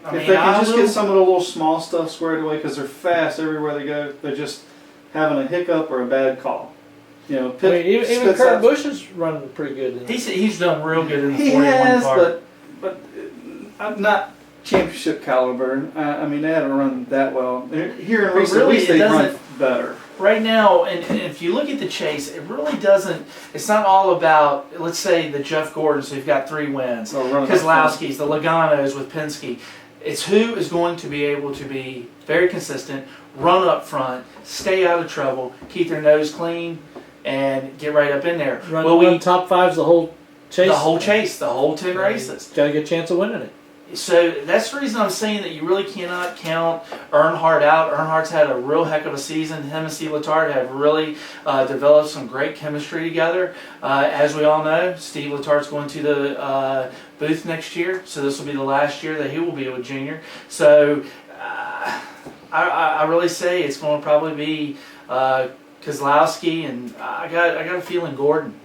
If they can just get some of the little small stuff squared away, because they're fast everywhere they go, they're just having a hiccup or a bad call. Even Kurt Busch is running pretty good. He's done real good in the He 41 has, car. but not championship caliber. I mean, they haven't run that well. Here in recent weeks, they've run better. Right now, and if you look at the chase, it really doesn't. It's not all about, let's say, the Jeff Gordons who've got 3 wins, Kozlowski's, the Logano's with Penske. It's who is going to be able to be very consistent, run up front, stay out of trouble, keep their nose clean, and get right up in there. Run top 5s the whole chase. The whole 10 races. Got a good chance of winning it. So that's the reason I'm saying that you really cannot count Earnhardt out. Earnhardt's had a real heck of a season. Him and Steve Letarte have really developed some great chemistry together. As we all know, Steve Letarte's going to the booth next year, so this will be the last year that he will be with Junior. So I really say it's going to probably be Kozlowski, and I got a feeling Gordon.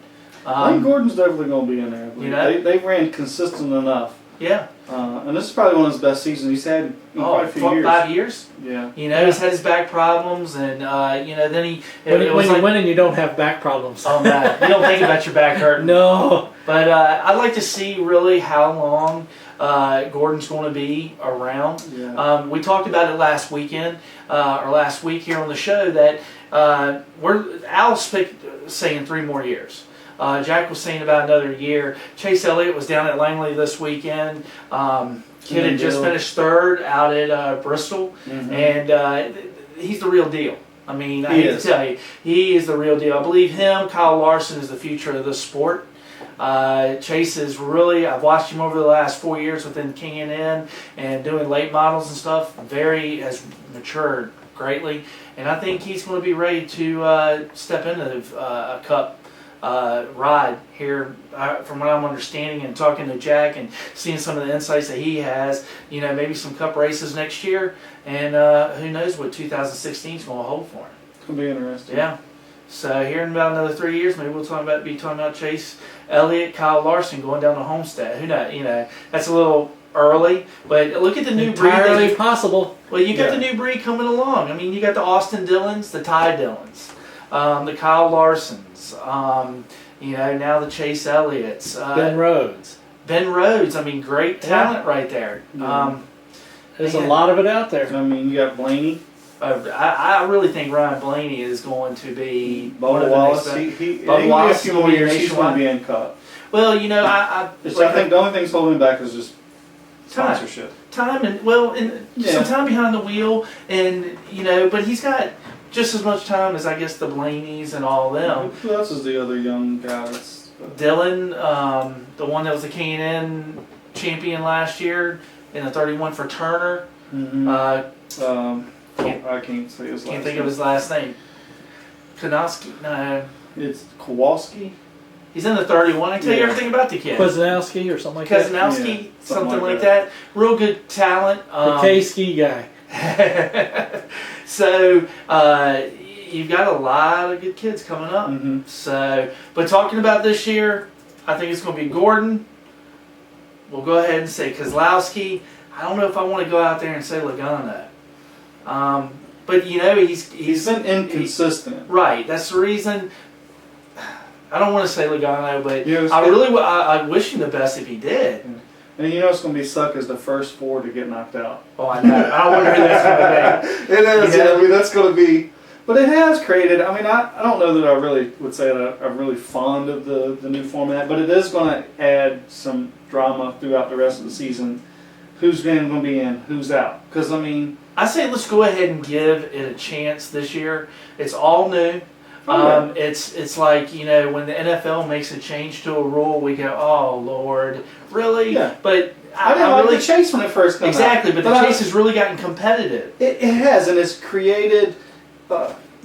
I think Gordon's definitely going to be in there. I believe. You know? They ran consistent enough. Yeah. And this is probably one of his best seasons he's had in quite a few years. 5 years. Yeah. You know, he's had his back problems, and then he. When you're winning, you don't have back problems. Oh man, you don't think about your back hurting. No. But I'd like to see really how long Gordon's going to be around. Yeah. We talked about it last weekend or last week here on the show that Al's saying 3 more years. Jack was saying about another year. Chase Elliott was down at Langley this weekend. Kid had just finished 3rd out at Bristol, and he's the real deal. I mean, I hate to tell you, he is the real deal. I believe him, Kyle Larson, is the future of the sport. Chase is really, I've watched him over the last 4 years within K&N and doing late models and stuff. Has matured greatly, and I think he's going to be ready to step into a Cup ride here, from what I'm understanding and talking to Jack and seeing some of the insights that he has. You know, maybe some Cup races next year, and who knows what 2016 is going to hold for him. It's going to be interesting. Yeah. So here in about another 3 years, maybe we'll be talking about Chase Elliott, Kyle Larson going down to Homestead. Who knows? You know, that's a little early, but look at the new breed. Entirely possible. Well, you got the new breed coming along. I mean, you got the Austin Dillons, the Ty Dillons, the Kyle Larsons, you know, now the Chase Elliott's. Ben Rhodes. Ben Rhodes, I mean, great talent right there. There's a lot of it out there. I mean, you got Blaney. I really think Ryan Blaney is going to be Bubba Wallace. Bubba Wallace, a few more years, he's going to be in Cup. Well, you know, I think the only thing's holding him back is just sponsorship. Time and some time behind the wheel, and you know, but he's got just as much time as I guess the Blaneys and all of them. Who else is the other young guy? Dylan, the one that was the K&N champion last year in the 31 for Turner. I can't say his last name. Can't think of his last name. Konoski? No. It's Kowalski? He's in the 31. I tell you everything about the kid. Kozlowski or something like that? Kozlowski, something like that. Real good talent. The K-ski guy. So, you've got a lot of good kids coming up. So, but talking about this year, I think it's going to be Gordon. We'll go ahead and say Kozlowski. I don't know if I want to go out there and say Logano. But you know, he's been inconsistent. Right. That's the reason. I don't want to say Logano, but I wish him the best if he did. And you know it's going to be suck as the first 4 to get knocked out. Oh, I know. I wonder who that's going to be. It is. You know? I mean, that's going to be. But it has created. I mean, I don't know that I really would say that I'm really fond of the new format, but it is going to add some drama throughout the rest of the season. Who's going to be in? Who's out? Because I mean, I say let's go ahead and give it a chance this year. It's all new. It's like, you know, when the NFL makes a change to a rule, we go, oh Lord, really? Yeah. But I didn't like the chase when it first came out. Exactly, but the chase has really gotten competitive. It has, and it's created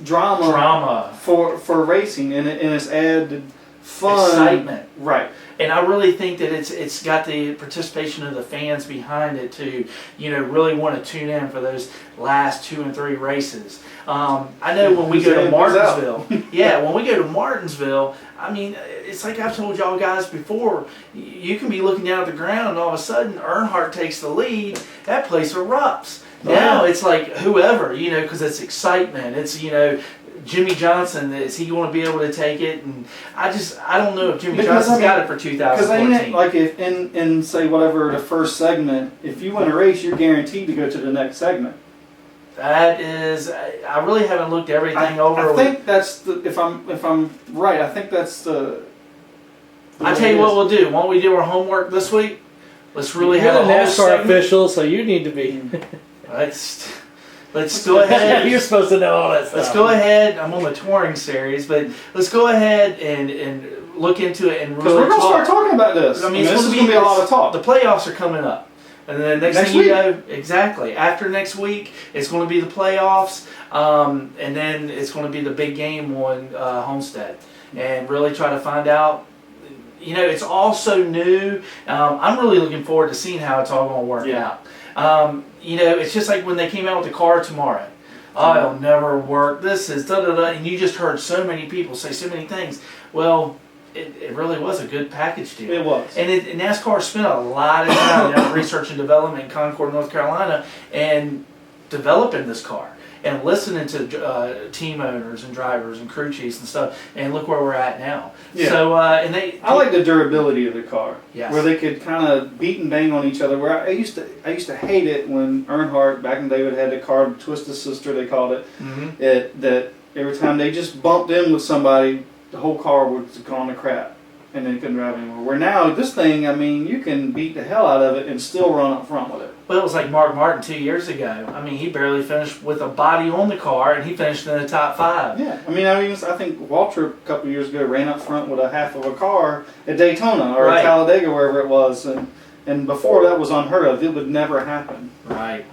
drama for racing, and it's added fun, excitement, right? And I really think that it's got the participation of the fans behind it to, you know, really want to tune in for those last 2 and 3 races. I know when we go to Martinsville, when we go to Martinsville, I mean, it's like I've told y'all guys before, you can be looking down at the ground and all of a sudden Earnhardt takes the lead, that place erupts. Now it's like whoever, you know, because it's excitement. It's, you know, Jimmy Johnson, is he going to be able to take it? And I don't know if Jimmy Johnson's got it for 2014. Because like if in say whatever the first segment, if you win a race, you're guaranteed to go to the next segment. That is, I really haven't looked everything over. I think that's the, if I'm right, I think that's the I tell you what we'll do. Why don't we do our homework this week? Let's really have a whole NASCAR segment. official, so you need to be. Let's go ahead. You're supposed to know all that stuff. Let's go ahead. I'm on the touring series, but let's go ahead and look into it and really we're going to start talking about this. I mean, this is going to be a lot of talk. The playoffs are coming up. And then next Next thing you week. know, exactly. After next week, it's going to be the playoffs, and then it's going to be the big game on Homestead, and really try to find out. You know, it's all so new. I'm really looking forward to seeing how it's all going to work out. You know, it's just like when they came out with the car tomorrow. Oh, it'll never work. This is da-da-da. And you just heard so many people say so many things. Well, it really was a good package deal. It was. And NASCAR spent a lot of time down in research and development in Concord, North Carolina, and developing this car and listening to team owners and drivers and crew chiefs and stuff. And look where we're at now. Yeah. So, I like the durability of the car. Yes. Where they could kind of beat and bang on each other. Where I used to hate it when Earnhardt back in the day would had the car twist the sister, they called it. Mm-hmm. That every time they just bumped in with somebody, the whole car would have gone to crap. And then couldn't drive anymore. Where now, this thing, I mean, you can beat the hell out of it and still run up front with it. Well, it was like Mark Martin 2 years ago. I mean, he barely finished with a body on the car, and he finished in the top 5. Yeah, I think Waltrip a couple years ago ran up front with a half of a car at Daytona or Right. Talladega, wherever it was, and before that was unheard of. It would never happen. Right.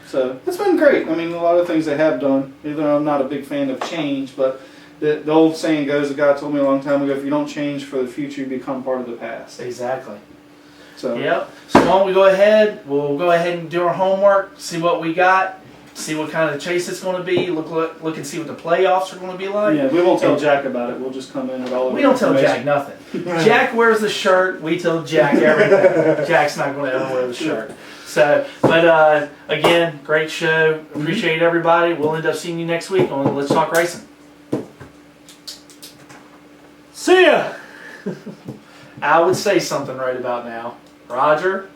So it's been great. I mean, a lot of things they have done. Even though I'm not a big fan of change, but the old saying goes, a guy told me a long time ago, if you don't change for the future, you become part of the past. Exactly. So Yep. So why don't we go ahead? We'll go ahead and do our homework, see what we got, see what kind of chase it's going to be, look and see what the playoffs are going to be like. yeah, we won't tell Jack about it. We'll just come in with all of We the don't tell Jack information. nothing. Jack wears the shirt. We tell Jack everything. Jack's not going to ever wear the shirt. So, but again, great show. Appreciate everybody. We'll end up seeing you next week on Let's Talk Racing. See ya! I would say something right about now. Roger?